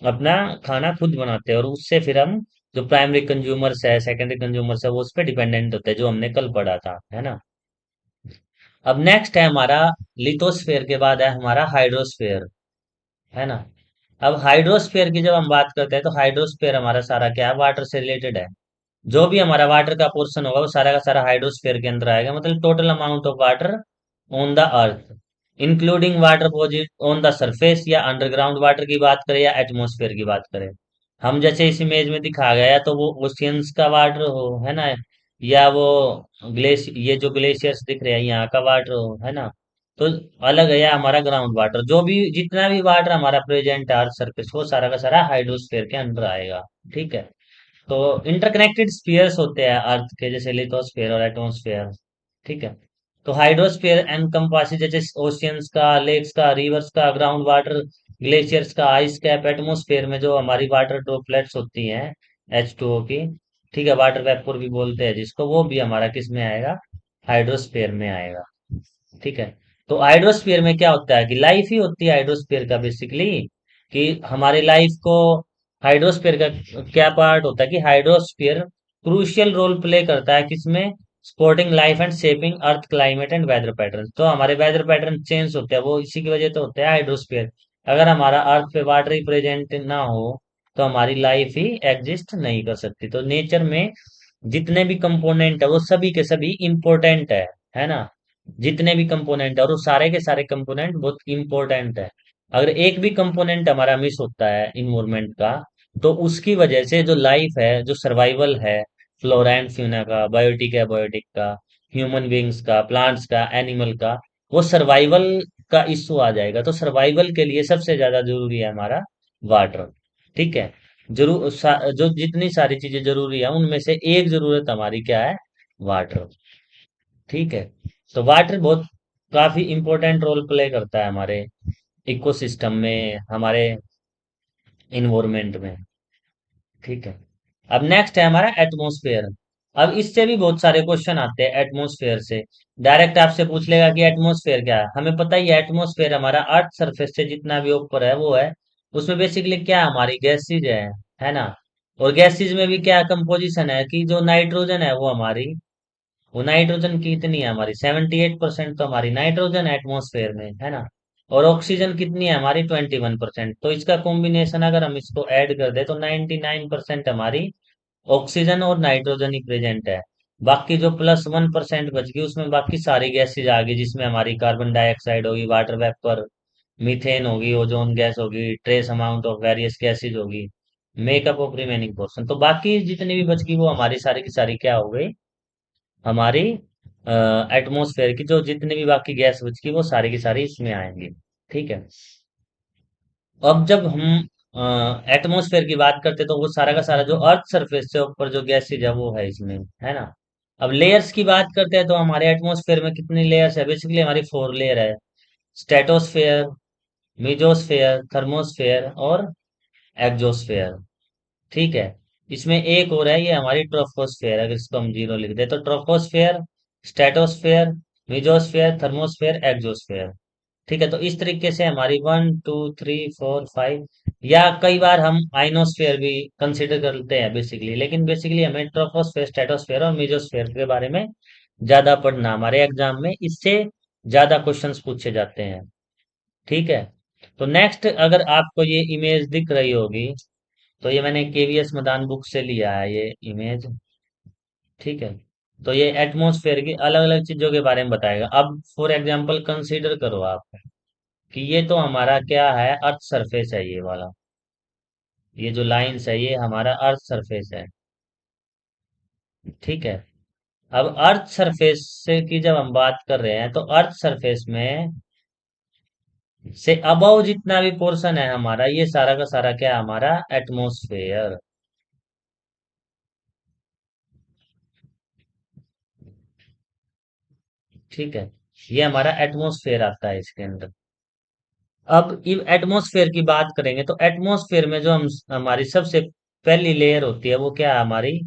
अपना खाना खुद बनाते हैं, और उससे फिर हम जो प्राइमरी कंज्यूमर्स है, सेकेंडरी कंज्यूमर्स है, वो उस पर डिपेंडेंट होते हैं, जो हमने कल पढ़ा था, है ना। अब नेक्स्ट है हमारा, लिथोस्फेयर के बाद है हमारा हाइड्रोस्फेयर, है ना। अब हाइड्रोस्फेयर की जब हम बात करते हैं, तो हाइड्रोस्फेयर हमारा सारा क्या है, वाटर से रिलेटेड है। जो भी हमारा वाटर का पोर्शन होगा वो सारा का सारा हाइड्रोस्फीयर के अंदर आएगा, मतलब total amount of water on the earth, including water deposit on the surface, या अंडरग्राउंड वाटर की बात करें या एटमॉस्फेयर की बात करें। हम जैसे इस इमेज में दिखा गया, या तो वो ओशियंस का वाटर हो, है ना, या वो ये जो ग्लेशियर्स दिख रहे हैं यहाँ का वाटर हो, है ना। तो अलग है, या हमारा ग्राउंड वाटर, जो भी जितना भी वाटर हमारा प्रेजेंट है अर्थ सरफेस, वो सारा का सारा हाइड्रोस्फीयर के अंदर आएगा, ठीक है। तो इंटरकनेक्टेड स्फीयर्स होते हैं अर्थ के, जैसे लिथोस्फीयर और एटमॉस्फेयर, ठीक है। तो हाइड्रोस्फीयर एनकम्पासेस जैसे ओशियंस का, लेक्स का, रिवर्स का, ग्राउंड वाटर, ग्लेशियर्स का, आइस कैप। एटमॉस्फेयर में जो हमारी वाटर ड्रॉपलेट्स होती हैं, H2O की, ठीक है, वाटर वेपर भी बोलते हैं जिसको, वो भी हमारा किस में आएगा, हाइड्रोस्फीयर में आएगा, ठीक है। तो हाइड्रोस्फीयर में क्या होता है कि लाइफ ही होती है हाइड्रोस्फीयर का बेसिकली, कि हमारी लाइफ को, हाइड्रोस्फीयर का क्या पार्ट होता है कि हाइड्रोस्फीयर क्रूशियल रोल प्ले करता है किसमें, supporting life and shaping earth climate and weather pattern. तो हमारे वेदर पैटर्न चेंज होते हैं, वो इसी की वजह से होते हैं हाइड्रोस्फीयर। अगर हमारा अर्थ पे वाटर ही प्रेजेंट ना हो, तो हमारी लाइफ ही एग्जिस्ट नहीं कर सकती। तो नेचर में जितने भी कंपोनेंट है वो सभी के सभी इंपॉर्टेंट है ना। जितने भी कंपोनेंट है, और वो सारे के सारे कंपोनेंट बहुत इंपॉर्टेंट है। अगर एक भी कंपोनेंट हमारा मिस होता है इन्वायरमेंट का, तो उसकी वजह से जो लाइफ है, जो सर्वाइवल है, फ्लोरा एंड फ्यूना का, बायोटिक है बायोटिक का, ह्यूमन बींग्स का, प्लांट्स का, एनिमल का, वो सर्वाइवल का इश्यू आ जाएगा। तो सर्वाइवल के लिए सबसे ज्यादा जरूरी है हमारा वाटर, ठीक है। जो जितनी सारी चीजें जरूरी है, उनमें से एक जरूरत हमारी क्या है, वाटर, ठीक है। तो वाटर बहुत काफी इंपॉर्टेंट रोल प्ले करता है हमारे इकोसिस्टम में, हमारे इन्वायरमेंट में, ठीक है। अब नेक्स्ट है हमारा एटमॉस्फेयर। अब इससे भी बहुत सारे क्वेश्चन आते हैं एटमॉस्फेयर से। डायरेक्ट आपसे पूछ लेगा कि एटमॉस्फेयर क्या है। हमें पता ही है एटमॉस्फेयर हमारा अर्थ सरफेस से जितना भी ऊपर है वो है। उसमें बेसिकली क्या, हमारी गैसेज है ना। और गैसेज में भी क्या कंपोजिशन है कि जो नाइट्रोजन है वो हमारी, वो नाइट्रोजन कितनी है हमारी, 78% तो हमारी नाइट्रोजन है एटमॉस्फेयर में, है ना। और ऑक्सीजन कितनी है हमारी, 21%। तो इसका कॉम्बिनेशन अगर हम इसको ऐड कर दे, तो 99% हमारी ऑक्सीजन और नाइट्रोजन ही प्रेजेंट है। बाकी जो +1% बच गई, उसमें बाकी सारी गैसेज आ गई, जिसमें हमारी कार्बन डाइऑक्साइड होगी, वाटर वेपर, मीथेन होगी, ओजोन गैस होगी, trace amount of various gases होगी, मेकअप ऑफ रिमेनिंग पोर्शन। तो बाकी जितनी भी बच गई वो हमारी सारी की सारी क्या हो गई, हमारी एटमॉस्फेयर की जो जितनी भी बाकी गैस बच गई वो सारी की सारी इसमें आएंगी, ठीक है। अब जब हम एटमॉस्फेयर की बात करते हैं, तो वो सारा का सारा जो अर्थ सरफेस से ऊपर जो गैसेज है वो है इसमें, है ना। अब लेयर्स की बात करते हैं, तो हमारे एटमॉस्फेयर में कितनी लेयर्स है, बेसिकली हमारी 4 लेयर है। स्ट्रेटोस्फेयर, मीजोस्फेयर, थर्मोस्फेयर और एक्सोस्फेयर। ठीक है। इसमें एक और है, ये हमारी ट्रोपोस्फेयर, अगर इसको हम जीरो लिख दे तो troposphere, stratosphere, mesosphere, thermosphere, exosphere. ठीक है, तो इस तरीके से हमारी 1 2 3 4 5, या कई बार हम आइनोस्फेयर भी कंसिडर करते हैं बेसिकली, लेकिन बेसिकली हमें ट्रोपोस्फेयर, स्ट्रेटोस्फेयर और मीजोस्फेयर के बारे में ज्यादा पढ़ना, हमारे एग्जाम में इससे ज्यादा क्वेश्चंस पूछे जाते हैं। ठीक है। तो नेक्स्ट, अगर आपको ये इमेज दिख रही होगी, तो ये मैंने केवीएस मदान बुक से लिया है ये इमेज। ठीक है। तो ये एटमॉस्फेयर की अलग अलग चीजों के बारे में बताएगा। अब फॉर एग्जांपल कंसीडर करो आप कि ये तो हमारा क्या है, अर्थ सरफेस है ये वाला, ये जो लाइंस है ये हमारा अर्थ सरफेस है। ठीक है। अब अर्थ सरफेस से की जब हम बात कर रहे हैं, तो अर्थ सरफेस में से अबव जितना भी पोर्शन है हमारा, ये सारा का सारा क्या है, हमारा एटमॉस्फेयर। ठीक है। ये हमारा एटमॉस्फेयर आता है इसके अंदर। अब एटमॉस्फेयर की बात करेंगे, तो एटमॉस्फेयर में जो हम हमारी सबसे पहली लेयर होती है वो क्या है हमारी,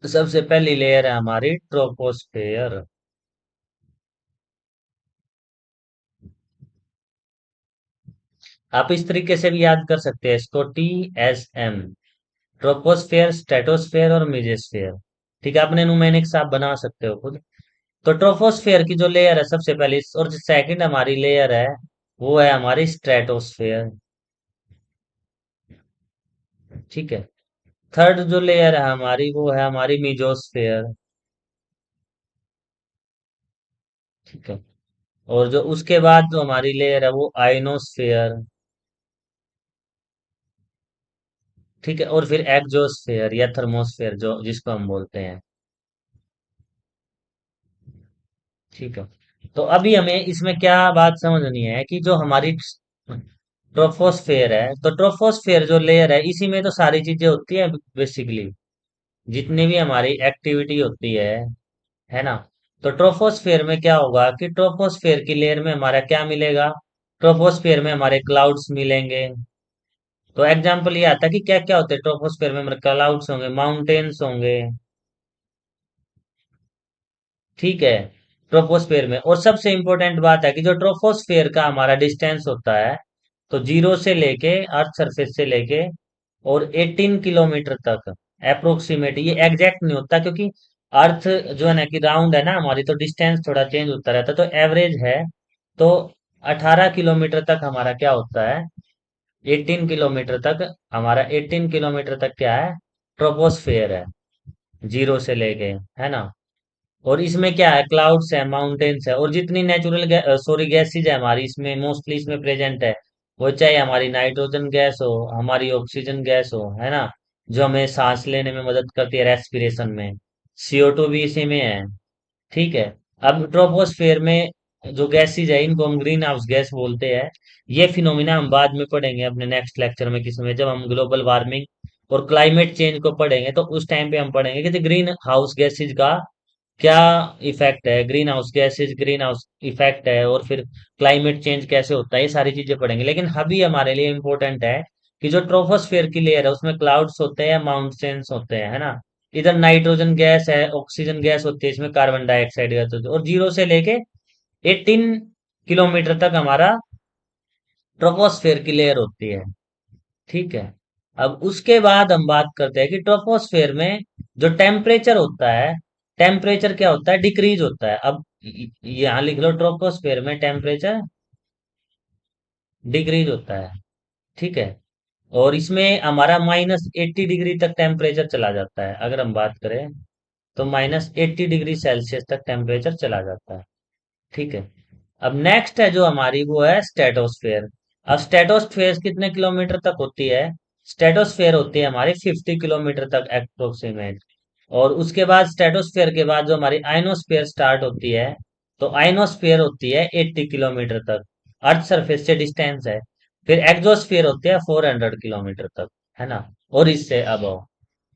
सबसे पहली लेयर है हमारी ट्रोपोस्फेयर। आप इस तरीके से भी याद कर सकते हैं इसको, TSM, ट्रोपोस्फेयर, स्ट्रेटोस्फेयर और मेसोस्फेयर। ठीक है, अपने न्यूमेरिक से आप बना सकते हो खुद। तो ट्रोपोस्फेयर की जो लेयर है सबसे पहले, और जो सेकंड हमारी लेयर है वो है हमारी स्ट्रेटोस्फेयर। ठीक है। थर्ड जो लेयर है हमारी वो है हमारी मीजोस्फेयर। ठीक है। और जो उसके बाद जो हमारी लेयर है वो आइनोस्फेयर। ठीक है। और फिर एक्सोस्फेयर या थर्मोस्फेयर जो जिसको हम बोलते हैं। ठीक है। तो अभी हमें इसमें क्या बात समझनी है कि जो हमारी ट्रोपोस्फेयर है, तो ट्रोपोस्फेयर जो लेयर है इसी में तो सारी चीजें होती है बेसिकली, जितनी भी हमारी एक्टिविटी होती है ना। तो ट्रोपोस्फेयर में क्या होगा कि ट्रोपोस्फेयर की लेयर में हमारा क्या मिलेगा, ट्रोपोस्फेयर में हमारे क्लाउड्स मिलेंगे। तो एग्जाम्पल ये आता है कि क्या क्या होते हैं ट्रोपोस्फेयर में, हमारे क्लाउड्स होंगे, माउंटेन्स होंगे। ठीक है। ट्रोपोस्फेयर में, और सबसे इंपॉर्टेंट बात है कि जो ट्रोपोस्फेयर का हमारा डिस्टेंस होता है, तो जीरो से लेके, अर्थ सरफेस से लेके और 18 किलोमीटर तक अप्रोक्सीमेट, ये एग्जैक्ट नहीं होता क्योंकि अर्थ जो है ना कि राउंड है ना हमारी, तो डिस्टेंस थोड़ा चेंज होता रहता है, तो एवरेज है। तो 18 किलोमीटर तक हमारा क्या होता है, 18 किलोमीटर तक, हमारा 18 किलोमीटर तक क्या है, ट्रोपोस्फेयर है, जीरो से लेके, है ना। और इसमें क्या है, क्लाउड्स है, माउंटेन्स है, और जितनी नेचुरल सॉरी गैसेज है हमारी इसमें, मोस्टली इसमें प्रेजेंट है, वो चाहे हमारी नाइट्रोजन गैस हो, हमारी ऑक्सीजन गैस हो, है ना, जो हमें सांस लेने में मदद करती है, रेस्पिरेशन में। CO2 भी इसी में है। ठीक है। अब ट्रोपोस्फेयर में जो गैसेज है इनको हम ग्रीन हाउस गैस बोलते हैं। ये फिनोमिना हम बाद में पढ़ेंगे अपने नेक्स्ट लेक्चर में, किसमें, जब हम ग्लोबल वार्मिंग और क्लाइमेट चेंज को पढ़ेंगे, तो उस टाइम पे हम पढ़ेंगे कि ग्रीन हाउस गैसेज का क्या इफेक्ट है, green house gases, green house effect है, और फिर क्लाइमेट चेंज कैसे होता है, ये सारी चीजें पढ़ेंगे। लेकिन अभी हमारे लिए इम्पोर्टेंट है कि जो ट्रोपोस्फेयर की लेयर है उसमें क्लाउड्स होते हैं, माउंटेन्स होते हैं, है ना। इधर नाइट्रोजन गैस है, ऑक्सीजन गैस होती है, इसमें कार्बन डाइऑक्साइड गैस होती है, और जीरो से लेके 18 किलोमीटर तक हमारा ट्रोपोस्फेयर की लेयर होती है। ठीक है। अब उसके बाद हम बात करते हैं कि ट्रोपोस्फेयर में जो टेम्परेचर होता है, टेम्परेचर क्या होता है, डिक्रीज होता है। अब यहाँ लिख लो, ट्रोपोस्फेयर में टेम्परेचर डिक्रीज होता है। ठीक है। और इसमें हमारा -80 डिग्री तक टेम्परेचर चला जाता है, अगर हम बात करें तो -80 डिग्री सेल्सियस तक टेम्परेचर चला जाता है। ठीक है। अब नेक्स्ट है जो हमारी, वो है स्ट्रेटोस्फेयर। अब स्ट्रेटोस्फेयर कितने किलोमीटर तक होती है, स्ट्रेटोस्फेयर होती है हमारी 50 किलोमीटर तक अप्रोक्सीमेट। और उसके बाद स्ट्रेटोस्फेयर के बाद जो हमारी आइनोस्फेयर स्टार्ट होती है, तो आइनोस्फेयर होती है 80 किलोमीटर तक, अर्थ सरफेस से डिस्टेंस है। फिर एक्सोस्फेयर होती है 400 किलोमीटर तक, है ना, और इससे अबव।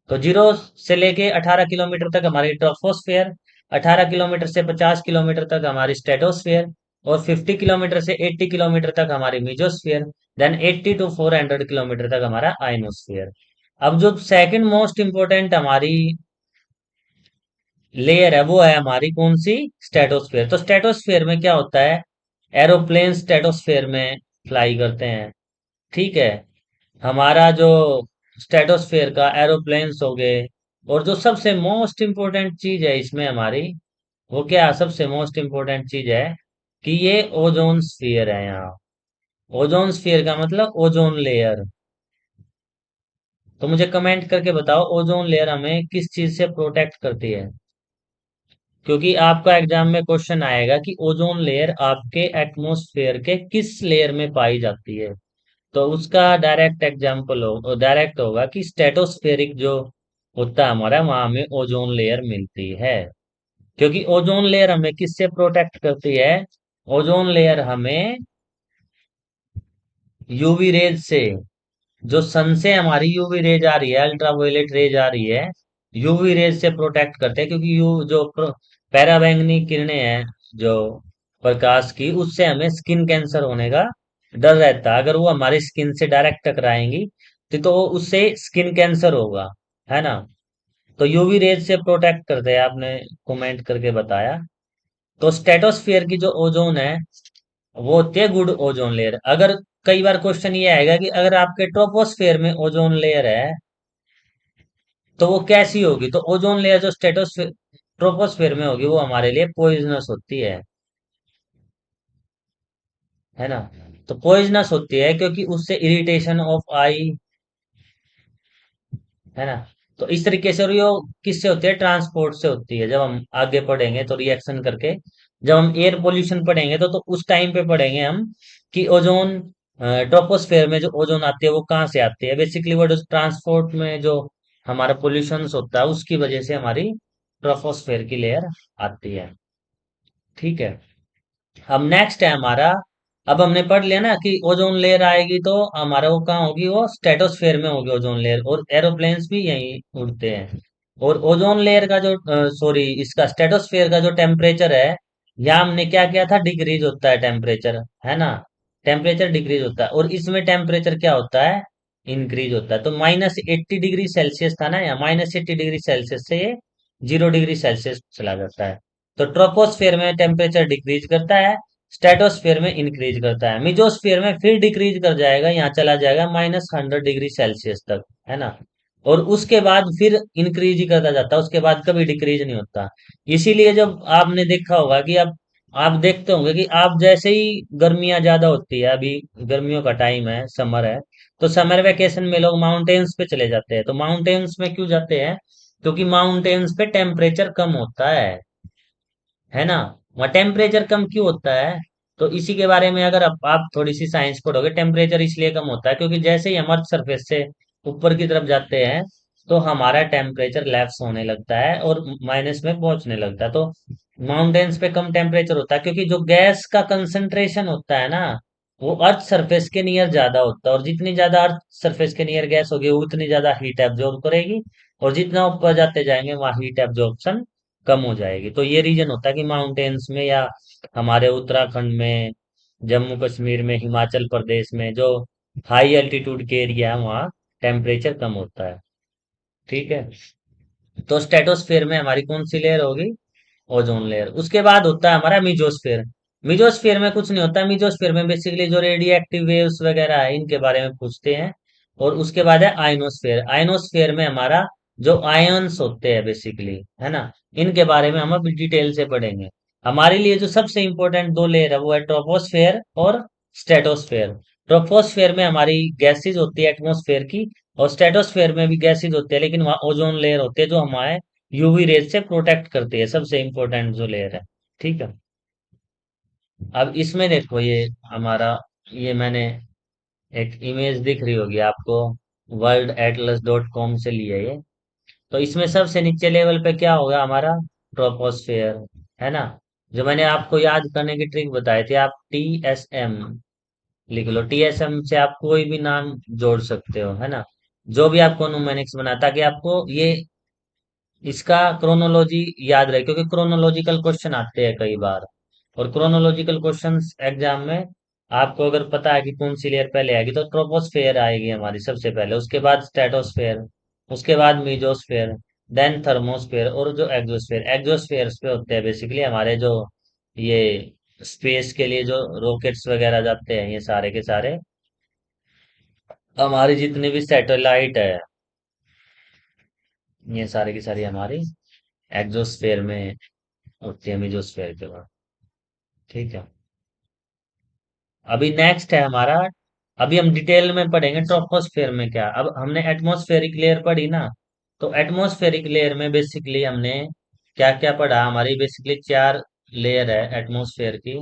तो जीरो से लेके 18 किलोमीटर तक हमारी ट्रोपोस्फेयर, 18 किलोमीटर से 50 किलोमीटर तक हमारी स्ट्रेटोस्फेयर, और 50 किलोमीटर से 80 किलोमीटर तक हमारी मीजोस्फीयर, देन 80 to 400 किलोमीटर तक हमारा आइनोस्फीयर। अब जो सेकंड मोस्ट इंपोर्टेंट हमारी लेयर है वो है हमारी कौन सी, स्ट्रेटोस्फेयर। तो स्ट्रेटोस्फेयर में क्या होता है, एरोप्लेन स्ट्रेटोस्फेयर में फ्लाई करते हैं, ठीक है। हमारा जो स्ट्रेटोस्फेयर का एरोप्लेन्स हो गए, और जो सबसे मोस्ट इम्पोर्टेंट चीज है इसमें हमारी, वो क्या सबसे मोस्ट इम्पोर्टेंट चीज है कि ये ओजोन स्फीयर है यहाँ। ओजोन स्फीयर का मतलब ओजोन लेयर। तो मुझे कमेंट करके बताओ ओजोन लेयर हमें किस चीज से प्रोटेक्ट करती है, क्योंकि आपका एग्जाम में क्वेश्चन आएगा कि ओजोन लेयर आपके एटमॉस्फेयर के किस लेयर में पाई जाती है। तो उसका डायरेक्ट एग्जाम्पल हो, डायरेक्ट होगा कि स्ट्रेटोस्फेरिक जो होता है हमारा, वहां हमें ओजोन लेयर मिलती है। क्योंकि ओजोन लेयर हमें किससे प्रोटेक्ट करती है, ओजोन लेयर हमें यूवी रेज से, जो सन से हमारी यूवी रेज आ रही है, अल्ट्रावायलेट रेज आ रही है, यूवी रेज से प्रोटेक्ट करते हैं। क्योंकि यू जो पैराबैंगनी किरणें हैं जो प्रकाश की, उससे हमें स्किन कैंसर होने का डर रहता है। अगर वो हमारी स्किन से डायरेक्ट टकराएंगी तो उससे स्किन कैंसर होगा, है ना। तो यूवी रेज से प्रोटेक्ट करते हैं, आपने कमेंट करके बताया। तो स्ट्रेटोस्फियर की जो ओजोन है वो होती है गुड ओजोन लेयर। अगर कई बार क्वेश्चन ये आएगा कि अगर आपके ट्रोपोस्फेयर में ओजोन लेयर है तो वो कैसी होगी, तो ओजोन लेयर जो स्ट्रेटोस्फेयर ट्रोपोस्फेयर में होगी वो हमारे लिए पॉइजनस होती है ना। तो पॉइजनस होती है क्योंकि उससे इरिटेशन ऑफ आई, है ना। तो इस तरीके से, और ये किससे होती है, ट्रांसपोर्ट से होती है। जब हम आगे पढ़ेंगे तो रिएक्शन करके, जब हम एयर पोल्यूशन पढ़ेंगे तो उस टाइम पे पढ़ेंगे हम कि ओजोन, ट्रोपोस्फेयर में जो ओजोन आती है वो कहाँ से आती है। बेसिकली वो जो ट्रांसपोर्ट में जो हमारा पोल्यूशन होता है उसकी वजह से हमारी ट्रोपोस्फेयर की लेयर आती है, ठीक है। अब नेक्स्ट है हमारा, अब हमने पढ़ लिया ना कि ओजोन लेयर आएगी तो हमारा वो कहाँ होगी, वो स्ट्रेटोस्फेयर में होगी ओजोन लेयर, और एरोप्लेन्स भी यहीं उड़ते हैं। और ओजोन लेयर का जो, सॉरी, इसका स्ट्रेटोस्फेयर का जो टेम्परेचर है, यहाँ हमने क्या किया था, डिक्रीज होता है टेम्परेचर, है ना। टेम्परेचर डिक्रीज होता है, और इसमें टेम्परेचर क्या होता है, इंक्रीज होता है। तो -80 डिग्री सेल्सियस था ना, या -80 डिग्री सेल्सियस से ये 0 डिग्री सेल्सियस चला जाता है। तो ट्रोपोस्फेयर में टेम्परेचर डिक्रीज करता है, स्ट्रेटोस्फेयर में इंक्रीज करता है, मिजोस्फेयर में फिर डिक्रीज कर जाएगा, यहाँ चला जाएगा -100 डिग्री सेल्सियस तक, है ना। और उसके बाद फिर इंक्रीज ही करता जाता है, उसके बाद कभी डिक्रीज नहीं होता। इसीलिए जब आपने देखा होगा कि अब आप देखते होंगे कि आप जैसे ही गर्मियां ज्यादा होती है, अभी गर्मियों का टाइम है, समर है, तो समर वेकेशन में लोग माउंटेन्स पे चले जाते हैं। तो माउंटेन्स में क्यों जाते हैं, क्योंकि माउंटेन्स पे टेम्परेचर कम होता है ना। वहाँ टेम्परेचर कम क्यों होता है, तो इसी के बारे में अगर आप थोड़ी सी साइंस पढ़ोगे, टेम्परेचर इसलिए कम होता है क्योंकि जैसे ही हम अर्थ सरफेस से ऊपर की तरफ जाते हैं तो हमारा टेम्परेचर लैप्स होने लगता है और माइनस में पहुंचने लगता है। तो माउंटेन्स पे कम टेम्परेचर होता है क्योंकि जो गैस का कंसंट्रेशन होता है ना, वो अर्थ सरफेस के नियर ज्यादा होता है, और जितनी ज्यादा अर्थ सरफेस के नियर गैस होगी उतनी ज्यादा हीट एब्जॉर्ब करेगी, और जितना ऊपर जाते जाएंगे वहां हीट एब्जॉर्प्शन कम हो जाएगी। तो ये रीजन होता है कि माउंटेन्स में, या हमारे उत्तराखंड में, जम्मू कश्मीर में, हिमाचल प्रदेश में जो हाई एल्टीट्यूड के एरिया है वहाँ टेम्परेचर कम होता है, ठीक है। तो स्ट्रेटोस्फेयर में हमारी कौन सी लेयर होगी, ओजोन लेयर। उसके बाद होता है हमारा मिजोस्फेयर। मिजोस्फेयर में कुछ नहीं होता, मिजोस्फेयर में बेसिकली जो रेडियो एक्टिव वेव्स वगैरह है इनके बारे में पूछते हैं। और उसके बाद है आयनोस्फेयर। आयनोस्फेयर में हमारा जो आयंस होते हैं बेसिकली, है ना, इनके बारे में हम अब डिटेल से पढ़ेंगे। हमारे लिए जो सबसे इंपॉर्टेंट दो लेयर है वो है ट्रोपोस्फेयर और स्ट्रेटोस्फेयर। ट्रोपोस्फेयर में हमारी गैसेज होती है एटमोस्फेयर की, और स्ट्रेटोस्फेयर में भी गैसेज होते हैं, लेकिन वहाँ ओजोन लेयर होते हैं जो हमारे यूवी रेज से प्रोटेक्ट करती है, सबसे इंपॉर्टेंट जो लेयर है, ठीक है। अब इसमें देखो, ये हमारा, ये मैंने एक इमेज दिख रही होगी आपको, worldatlas.com से लिया ये। तो इसमें सबसे नीचे लेवल पे क्या होगा हमारा, ट्रोपोस्फेयर, है ना। जो मैंने आपको याद करने की ट्रिक बताई थी, आप TSM लिख लो, TSM से आप कोई भी नाम जोड़ सकते हो, है ना। जो भी आपको न्यूमेरिक्स बना, ताकि आपको ये इसका क्रोनोलॉजी याद रहे, क्योंकि क्रोनोलॉजिकल क्वेश्चन आते हैं कई बार। और क्रोनोलॉजिकल क्वेश्चंस एग्जाम में आपको अगर पता है कि कौन सी लेयर पहले आएगी, तो ट्रोपोस्फेयर आएगी हमारी सबसे पहले, उसके बाद स्ट्रेटोस्फेयर, उसके बाद मीजोस्फेयर, देन थर्मोस्फेयर, और जो एक्सोस्फेयर, एक्सोस्फेयर पे होते हैं बेसिकली हमारे जो ये स्पेस के लिए जो रॉकेट्स वगैरह जाते हैं, ये सारे के सारे हमारी जितने भी सैटेलाइट है, ये सारे की सारी हमारी एक्सोस्फेयर में होती है, मीजोस्फेयर के बाद। ठीक है। अभी नेक्स्ट है हमारा, अभी हम डिटेल में पढ़ेंगे ट्रोपोस्फेयर में क्या। अब हमने एटमॉस्फेरिक लेयर पढ़ी ना, तो एटमॉस्फेरिक लेयर में बेसिकली हमने क्या क्या पढ़ा, हमारी बेसिकली चार लेयर है एटमॉस्फेयर की: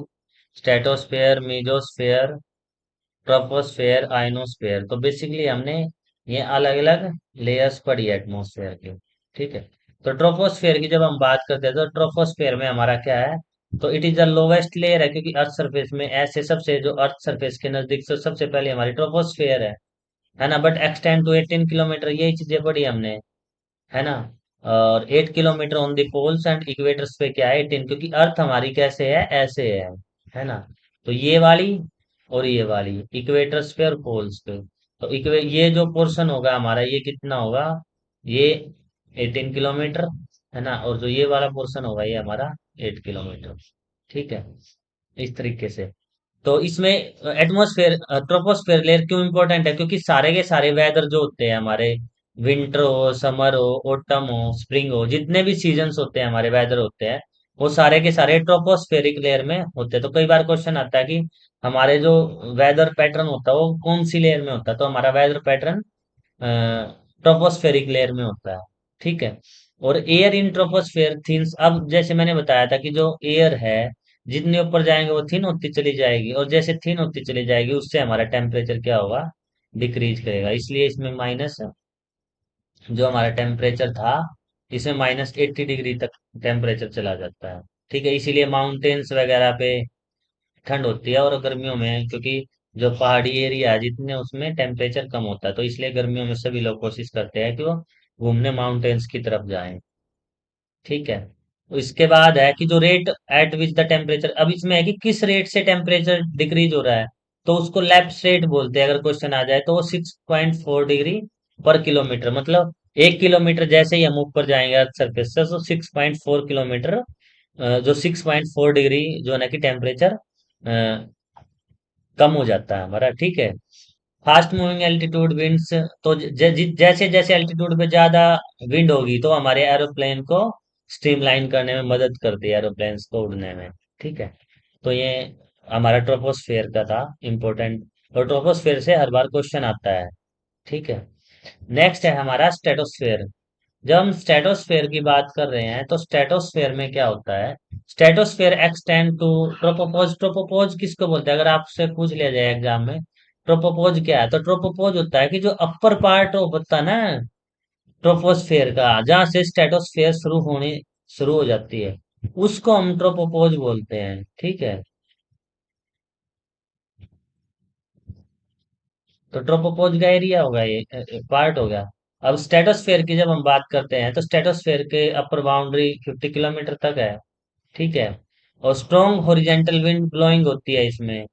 स्ट्रेटोस्फेयर, मीजोस्फेयर, ट्रोपोस्फेयर, आयनोस्फेयर। तो बेसिकली हमने ये अलग अलग लेयर्स पढ़ी है एटमॉस्फेयर की। ठीक है। तो ट्रोपोस्फेयर की जब हम बात करते हैं, तो ट्रोपोस्फेयर में हमारा क्या है, तो it is the lowest layer है, क्योंकि अर्थ सरफेस में ऐसे सबसे जो अर्थ सरफेस के नजदीक से सबसे पहले हमारी ट्रोपोस्फेयर है ना। बट एक्सटेंड टू 18 किलोमीटर, यही चीजें पढ़ी हमने, है ना। और 8 kilometre on the poles and equators पे क्या है, 18, क्योंकि अर्थ हमारी कैसे है, ऐसे है ना। तो ये वाली और ये वाली इक्वेटर्स पे और पोल्स पे, तो इक्वे ये जो पोर्शन होगा हमारा, ये कितना होगा, ये 18 किलोमीटर, है ना। और जो ये वाला पोर्शन होगा, ये हमारा 8 किलोमीटर। ठीक है। इस तरीके से। तो इसमें एटमॉस्फेयर, ट्रोपोस्फेयर लेयर क्यों इंपॉर्टेंट है, क्योंकि सारे के सारे वेदर जो होते हैं हमारे, विंटर हो, समर हो, ऑटम हो, स्प्रिंग हो, जितने भी सीजन्स होते हैं हमारे, वेदर होते हैं, वो सारे के सारे ट्रोपोस्फेरिक लेयर में होते हैं। तो कई बार क्वेश्चन आता है कि हमारे जो वेदर पैटर्न होता है वो कौन सी लेयर में होता है, तो हमारा वेदर पैटर्न ट्रोपोस्फेरिक लेयर में होता है। ठीक है। और एयर इन ट्रोपोस्फेयर थिन्स, अब जैसे मैंने बताया था कि जो एयर है, जितने ऊपर जाएंगे वो थिन होती चली जाएगी, और जैसे थिन होती चली जाएगी उससे हमारा टेम्परेचर क्या होगा, डिक्रीज करेगा। इसलिए इसमें माइनस, जो हमारा टेम्परेचर था, इसमें -80 डिग्री तक टेम्परेचर चला जाता है। ठीक है। इसीलिए माउंटेन्स वगैरह पे ठंड होती है, और गर्मियों में, क्योंकि जो पहाड़ी एरिया है जितने, उसमें टेम्परेचर कम होता है, तो इसलिए गर्मियों में सभी लोग कोशिश करते हैं कि वो घूमने माउंटेन्स की तरफ जाएं। ठीक है। तो इसके बाद है कि जो rate at which the temperature, अब इसमें है कि किस रेट से टेम्परेचर डिक्रीज हो रहा है, तो उसको लैप्स रेट बोलते हैं। अगर क्वेश्चन आ जाए तो वो 6.4 डिग्री पर किलोमीटर, मतलब 1 किलोमीटर जैसे ही हम ऊपर जाएंगे अर्थ सरफेस से, तो 6.4 किलोमीटर, जो 6.4 डिग्री जो है ना कि टेम्परेचर कम हो जाता है हमारा। ठीक है। फास्ट मूविंग एल्टीट्यूड विंड्स, तो जैसे जैसे एल्टीट्यूड पे ज्यादा विंड होगी, तो हमारे एरोप्लेन को स्ट्रीमलाइन करने में मदद करती है, एरोप्लेन्स को उड़ने में। ठीक है। तो ये हमारा ट्रोपोस्फेयर का था इम्पोर्टेंट, और ट्रोपोस्फेयर से हर बार क्वेश्चन आता है। ठीक है। नेक्स्ट है हमारा स्ट्रेटोस्फेयर। जब हम स्ट्रेटोस्फेयर की बात कर रहे हैं, तो स्ट्रेटोस्फेयर में क्या होता है, स्ट्रेटोस्फेयर एक्सटेंड टू ट्रोपोपोज। ट्रोपोपोज किसको बोलते हैं, अगर आपसे पूछ लिया जाए एग्जाम में, ट्रोपोपोज क्या है, तो ट्रोपोपोज होता है कि जो अपर पार्ट होता है ना ट्रोपोस्फेयर का, जहां से स्ट्रेटोस्फेयर शुरू हो जाती है, उसको हम ट्रोपोपोज बोलते हैं। ठीक है। तो ट्रोपोपोज का एरिया होगा, ये पार्ट हो गया। अब स्ट्रेटोस्फेयर की जब हम बात करते हैं, तो स्ट्रेटोस्फेयर के अपर बाउंड्री 50 किलोमीटर तक है। ठीक है। और स्ट्रॉन्ग हॉरिजेंटल विंड ब्लोइंग होती है इसमें,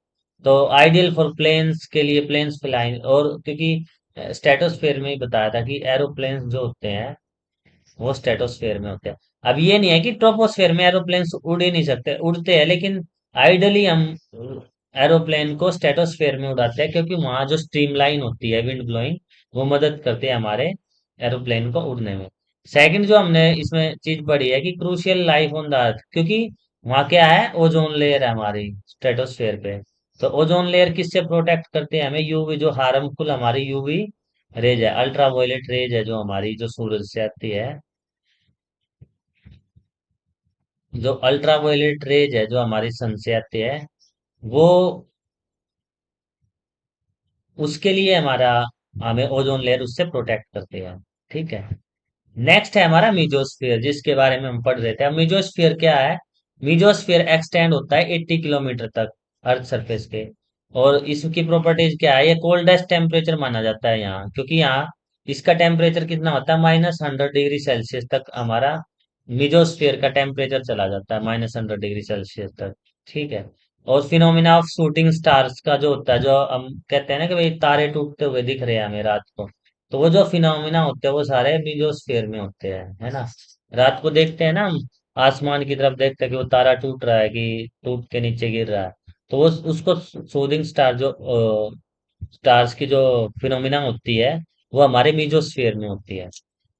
तो आइडियल फॉर प्लेन्स के लिए, प्लेन्स फ्लाइंग, और क्योंकि स्ट्रेटोस्फेयर में ही बताया था कि एरोप्लेन्स जो होते हैं वो स्ट्रेटोस्फेयर में होते हैं। अब ये नहीं है कि ट्रोपोस्फेयर में एरोप्लेन्स उड़ ही नहीं सकते, उड़ते हैं, लेकिन आइडली हम एरोप्लेन को स्ट्रेटोस्फेयर में उड़ाते हैं, क्योंकि वहां जो स्ट्रीमलाइन होती है विंड ब्लोइंग, वो मदद करते हैं हमारे एरोप्लेन को उड़ने में। सेकंड जो हमने इसमें चीज पढ़ी है कि crucial life on the earth, क्योंकि वहां क्या है, ओजोन लेयर है हमारी स्ट्रेटोस्फेयर पे। तो ओजोन लेयर किससे प्रोटेक्ट करते हैं हमें, यूवी, जो हार्मफुल हमारी यूवी रेज है, अल्ट्रा वायलेट रेज है, जो हमारी जो सूरज से आती है, जो अल्ट्रा वायलेट रेज है जो हमारी सन से आती है, वो, उसके लिए हमारा, हमें ओजोन लेयर उससे प्रोटेक्ट करती है। ठीक है। नेक्स्ट है हमारा मीजोस्फियर, जिसके बारे में हम पढ़ रहे थे। अब मीजोस्फियर क्या है, मीजोस्फियर एक्सटेंड होता है 80 किलोमीटर तक अर्थ सरफेस के। और इसकी प्रॉपर्टीज क्या है, ये कोल्डेस्ट टेम्परेचर माना जाता है यहाँ, क्योंकि यहाँ इसका टेम्परेचर कितना होता है, -100 डिग्री सेल्सियस तक हमारा मिजोस्फियर का टेम्परेचर चला जाता है, -100 डिग्री सेल्सियस तक। ठीक है। और फिनोमिना ऑफ शूटिंग स्टार्स का जो होता है, जो हम कहते हैं ना कि भाई तारे टूटते हुए दिख रहे हैं हमें रात को, तो वो जो फिनोमिना होते हैं वो सारे मीजोस्फीयर में होते हैं, है ना। रात को देखते हैं ना हम, आसमान की तरफ देखते हैं कि वो तारा टूट रहा है कि टूट के नीचे गिर रहा है, तो वो उसको शूटिंग स्टार जो स्टार्स की जो फिनोमिना होती है वो हमारे मीजोस्फीयर में होती है।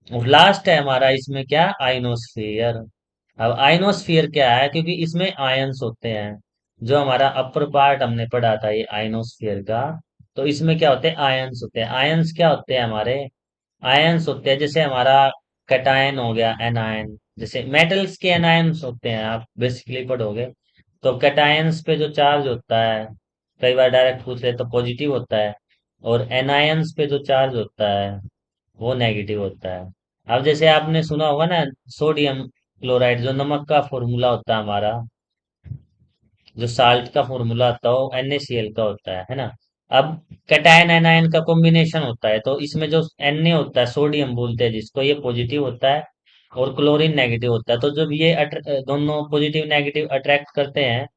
और लास्ट है हमारा इसमें क्या, आइनोस्फियर। अब आइनोस्फियर क्या है, क्योंकि इसमें आयंस होते हैं, जो हमारा अपर पार्ट हमने पढ़ा था ये आइनोस्फियर का, तो इसमें क्या होते हैं, आयंस होते हैं। आयंस क्या होते हैं हमारे, आयंस होते हैं जैसे हमारा कैटायन हो गया, एनायन, जैसे मेटल्स के एनायंस होते हैं, आप बेसिकली पढ़ोगे। तो कैटायंस पे जो चार्ज होता है, कई बार डायरेक्ट पूछ ले तो पॉजिटिव होता है, और एनायंस पे जो चार्ज होता है वो नेगेटिव होता है। अब जैसे आपने सुना होगा ना, सोडियम क्लोराइड जो नमक का फॉर्मूला होता है हमारा, जो साल्ट का फॉर्मूला होता है वो NaCl का होता है ना। अब कैटायन एनायन का कॉम्बिनेशन होता है, तो इसमें जो Na होता है, सोडियम बोलते हैं जिसको, ये पॉजिटिव होता है और क्लोरीन नेगेटिव होता है। तो जब ये दोनों पॉजिटिव नेगेटिव अट्रैक्ट करते हैं,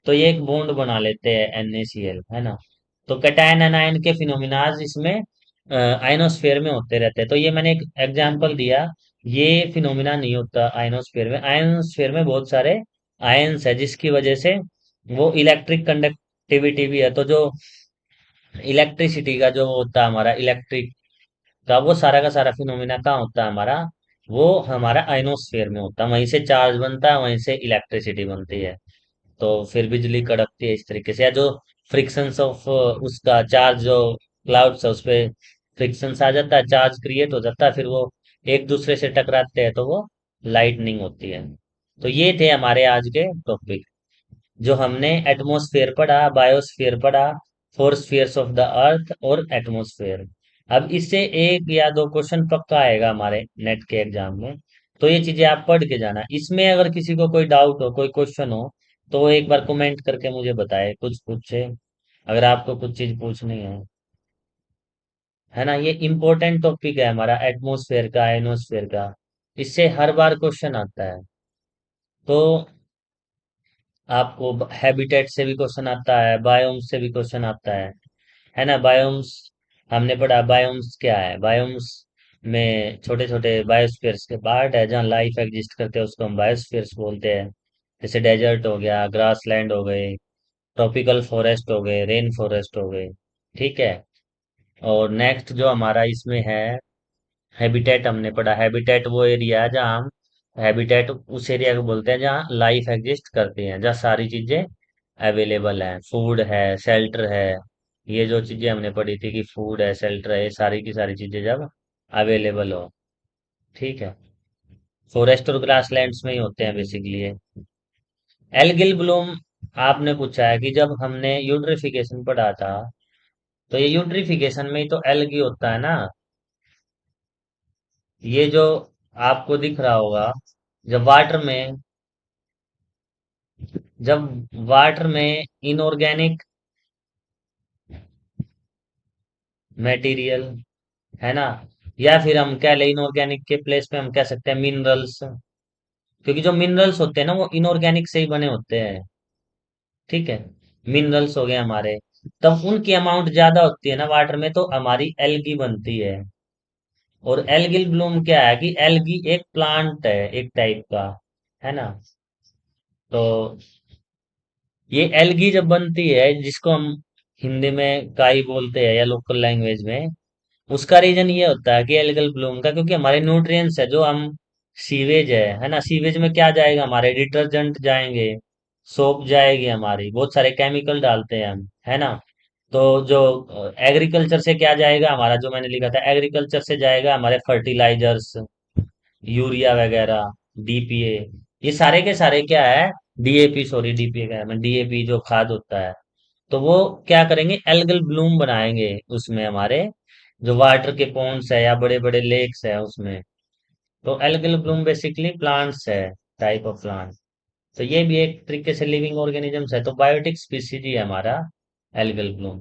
तो ये एक बॉन्ड बना लेते हैं NaCl, है ना। तो कैटायन एनायन के फिनोमिनाज इसमें आइनोस्फेयर में होते रहते हैं। तो ये मैंने एक एग्जांपल दिया, ये फिनोमिना नहीं होता आइनोस्फेयर में। आइनोस्फेयर में बहुत सारे आयंस है जिसकी वजह से वो इलेक्ट्रिक कंडक्टिविटी भी है। तो जो इलेक्ट्रिसिटी का जो होता है हमारा, इलेक्ट्रिक का वो सारा का सारा फिनोमिना कहाँ होता है हमारा, वो हमारा आइनोस्फेयर में होता है। वहीं से चार्ज बनता है, वहीं से इलेक्ट्रिसिटी बनती है, तो फिर बिजली कड़कती है इस तरीके से। या जो फ्रिक्शंस ऑफ उसका चार्ज, जो क्लाउड्स है उस पे फ्रिक्शंस आ जाता है, चार्ज क्रिएट हो जाता है, फिर वो एक दूसरे से टकराते हैं, तो वो लाइटनिंग होती है। तो ये थे हमारे आज के टॉपिक, जो हमने एटमॉस्फेयर पढ़ा, बायोस्फीयर पढ़ा, four spheres of the earth और एटमॉस्फेयर। अब इससे एक या दो क्वेश्चन पक्का आएगा हमारे नेट के एग्जाम में, तो ये चीजें आप पढ़ के जाना। इसमें अगर किसी को कोई डाउट हो, कोई क्वेश्चन हो, तो वो एक बार कमेंट करके मुझे बताए, कुछ पूछे, अगर आपको कुछ चीज पूछनी है ना। ये इम्पोर्टेंट टॉपिक है हमारा एटमॉस्फेयर का, आयनोस्फेयर का, इससे हर बार क्वेश्चन आता है। तो आपको हैबिटेट से भी क्वेश्चन आता है, बायोम्स से भी क्वेश्चन आता है ना। बायोम्स हमने पढ़ा, बायोम्स क्या है, बायोम्स में छोटे छोटे बायोस्फीयर्स के पार्ट है जहाँ लाइफ एग्जिस्ट करते हैं, उसको हम बायोस्फीयर्स बोलते हैं। जैसे डेजर्ट हो गया, ग्रासलैंड हो गए, ट्रॉपिकल फॉरेस्ट हो गए, रेन फॉरेस्ट हो गए, ठीक है। और नेक्स्ट जो हमारा इसमें है, हैबिटेट हमने पढ़ा। हैबिटेट वो एरिया है जहाँ हम, हैबिटेट उस एरिया को बोलते हैं जहाँ लाइफ एग्जिस्ट करती है, जहाँ सारी चीजें अवेलेबल हैं, फूड है, शेल्टर है। ये जो चीजें हमने पढ़ी थी कि फूड है, शेल्टर है, ये सारी की सारी चीजें जब अवेलेबल हो, ठीक है। फॉरेस्ट और ग्रासलैंड्स में ही होते हैं बेसिकली ये। एल्गिल ब्लूम, आपने पूछा है कि जब हमने यूट्रिफिकेशन पढ़ा था, तो ये यूट्रिफिकेशन में ही तो एल्गी होता है ना। ये जो आपको दिख रहा होगा, जब वाटर में जब वाटर में इनऑर्गेनिक मटेरियल, है ना, या फिर हम कह लें इनऑर्गेनिक के प्लेस पे हम कह सकते हैं मिनरल्स, क्योंकि जो मिनरल्स होते हैं ना वो इनऑर्गेनिक से ही बने होते हैं, ठीक है। मिनरल्स हो गए हमारे, तब उनकी अमाउंट ज्यादा होती है ना वाटर में, तो हमारी एल्गी बनती है। और एल्गिल ब्लूम क्या है कि एल्गी एक प्लांट है, एक टाइप का, है ना। तो ये एल्गी जब बनती है, जिसको हम हिंदी में काई बोलते हैं या लोकल लैंग्वेज में, उसका रीजन ये होता है कि एल्गल ब्लूम का, क्योंकि हमारे न्यूट्रिएंट्स है, जो हम सीवेज है ना, सीवेज में क्या जाएगा, हमारे डिटर्जेंट जाएंगे, सोप जाएगी हमारी, बहुत सारे केमिकल डालते हैं हम, है ना। तो जो एग्रीकल्चर से क्या जाएगा हमारा, जो मैंने लिखा था, एग्रीकल्चर से जाएगा हमारे फर्टिलाइजर्स, यूरिया वगैरह, डीपीए, ये सारे के सारे क्या है, डीएपी, सॉरी डीपीए का है मैं, डीएपी जो खाद होता है, तो वो क्या करेंगे, एल्गल ब्लूम बनाएंगे उसमें हमारे, जो वाटर के पॉन्ड्स है या बड़े बड़े लेक्स है उसमें। तो एल्गल ब्लूम बेसिकली प्लांट्स है, टाइप ऑफ प्लांट। तो ये भी एक तरीके से लिविंग ऑर्गेनिजम्स है, तो बायोटिक स्पीसीज ही है हमारा एल्गल ब्लूम,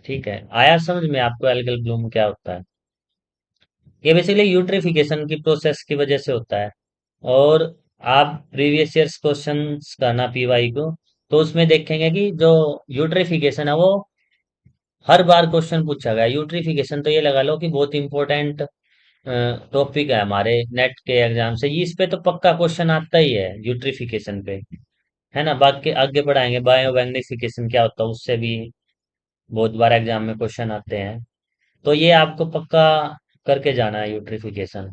ठीक है। आया समझ में आपको एल्गल ब्लूम क्या होता है। ये बेसिकली यूट्रिफिकेशन की प्रोसेस की वजह से होता है। और आप प्रीवियस ईयर्स क्वेश्चंस करना पीवाई को, तो उसमें देखेंगे कि जो यूट्रिफिकेशन है वो हर बार क्वेश्चन पूछा गया। यूट्रिफिकेशन तो ये लगा लो कि बहुत इंपॉर्टेंट टॉपिक है हमारे नेट के एग्जाम से, इस पे तो पक्का क्वेश्चन आता ही है यूट्रिफिकेशन पे, है ना। बाकी आगे बढ़ाएंगे बायो मैग्निफिकेशन क्या होता है, उससे भी बहुत बार एग्जाम में क्वेश्चन आते हैं। तो ये आपको पक्का करके जाना है यूट्रिफिकेशन,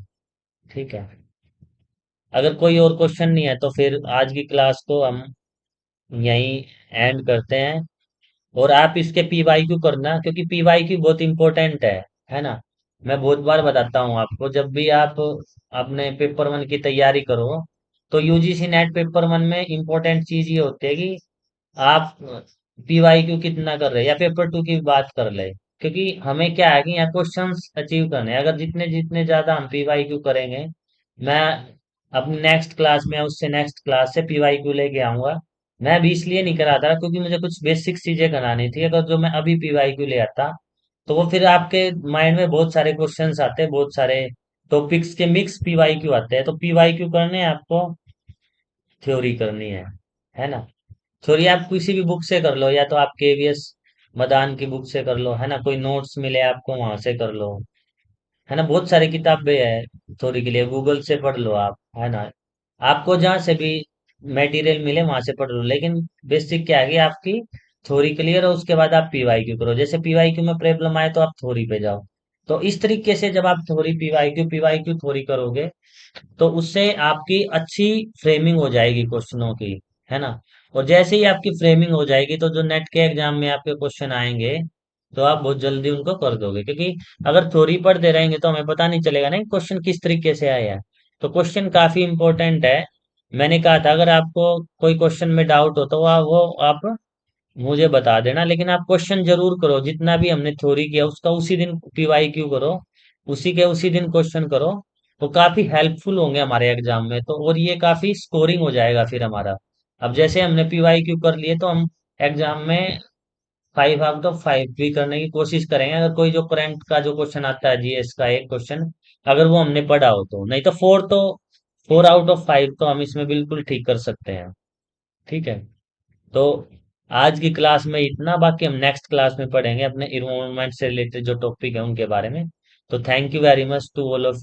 ठीक है। अगर कोई और क्वेश्चन नहीं है तो फिर आज की क्लास को हम यहीं एंड करते हैं। और आप इसके पीवाईक्यू करना, क्योंकि पीवाईक्यू बहुत इंपॉर्टेंट है ना। मैं बहुत बार बताता हूँ आपको, जब भी आप अपने पेपर वन की तैयारी करो, तो यूजीसी नेट पेपर वन में इंपॉर्टेंट चीज ये होती है कि आप पीवाईक्यू कितना कर रहे हैं, या पेपर टू की बात कर ले। क्योंकि हमें क्या है कि यहाँ क्वेश्चंस अचीव करने हैं, अगर जितने जितने ज्यादा हम पीवाईक्यू करेंगे, मैं अपनी नेक्स्ट क्लास में उससे नेक्स्ट क्लास से पीवाईक्यू लेके आऊंगा। मैं अभी इसलिए नहीं करा था क्योंकि मुझे कुछ बेसिक चीजें करानी थी, अगर जो मैं अभी पीवाईक्यू ले आता तो वो फिर आपके माइंड में बहुत सारे क्वेश्चंस आते हैं, बहुत सारे टॉपिक्स के मिक्स पीवाईक्यू आते हैं। तो पीवाईक्यू करने हैं आपको, थ्योरी करनी है ना। थ्योरी आप किसी भी बुक से कर लो, या तो आप केवीएस मदान की बुक से कर लो, है ना। कोई नोट्स मिले आपको वहां से कर लो, है ना। बहुत सारी किताबें हैं थ्योरी के लिए, गूगल से पढ़ लो आप, है ना। आपको जहाँ से भी मटेरियल मिले वहां से पढ़ लो, लेकिन बेसिक क्या है कि आपकी थ्योरी क्लियर हो, उसके बाद आप पीवाईक्यू करो। जैसे पीवाईक्यू में प्रॉब्लम आए तो आप थ्योरी पे जाओ। तो इस तरीके से जब आप थ्योरी पीवाईक्यू पीवाईक्यू थ्योरी करोगे, तो उससे आपकी अच्छी फ्रेमिंग हो जाएगी क्वेश्चनों की, है ना। और जैसे ही आपकी फ्रेमिंग हो जाएगी, तो जो नेट के एग्जाम में आपके क्वेश्चन आएंगे, तो आप बहुत जल्दी उनको कर दोगे। क्योंकि अगर थ्योरी पढ़ते रहेंगे तो हमें पता नहीं चलेगा ना क्वेश्चन किस तरीके से आया है। तो क्वेश्चन काफी इंपॉर्टेंट है। मैंने कहा था अगर आपको कोई क्वेश्चन में डाउट हो तो वो आप मुझे बता देना, लेकिन आप क्वेश्चन जरूर करो। जितना भी हमने थ्योरी किया उसका उसी दिन पीवाईक्यू करो, उसी के उसी दिन क्वेश्चन करो। वो काफी हेल्पफुल होंगे हमारे एग्जाम में, तो और ये काफी स्कोरिंग हो जाएगा फिर हमारा। अब जैसे हमने पीवाईक्यू कर लिए तो हम एग्जाम में 5 आउट ऑफ 5 भी करने की कोशिश करेंगे। अगर कोई जो करंट का जो क्वेश्चन आता है जीएस का एक क्वेश्चन, अगर वो हमने पढ़ा हो तो, नहीं तो 4 आउट ऑफ 5 तो हम इसमें बिल्कुल ठीक कर सकते हैं, ठीक है। तो आज की क्लास में इतना, बाकी हम नेक्स्ट क्लास में पढ़ेंगे अपने इन्वायरमेंट से रिलेटेड जो टॉपिक है उनके बारे में। तो thank you very much to all of you.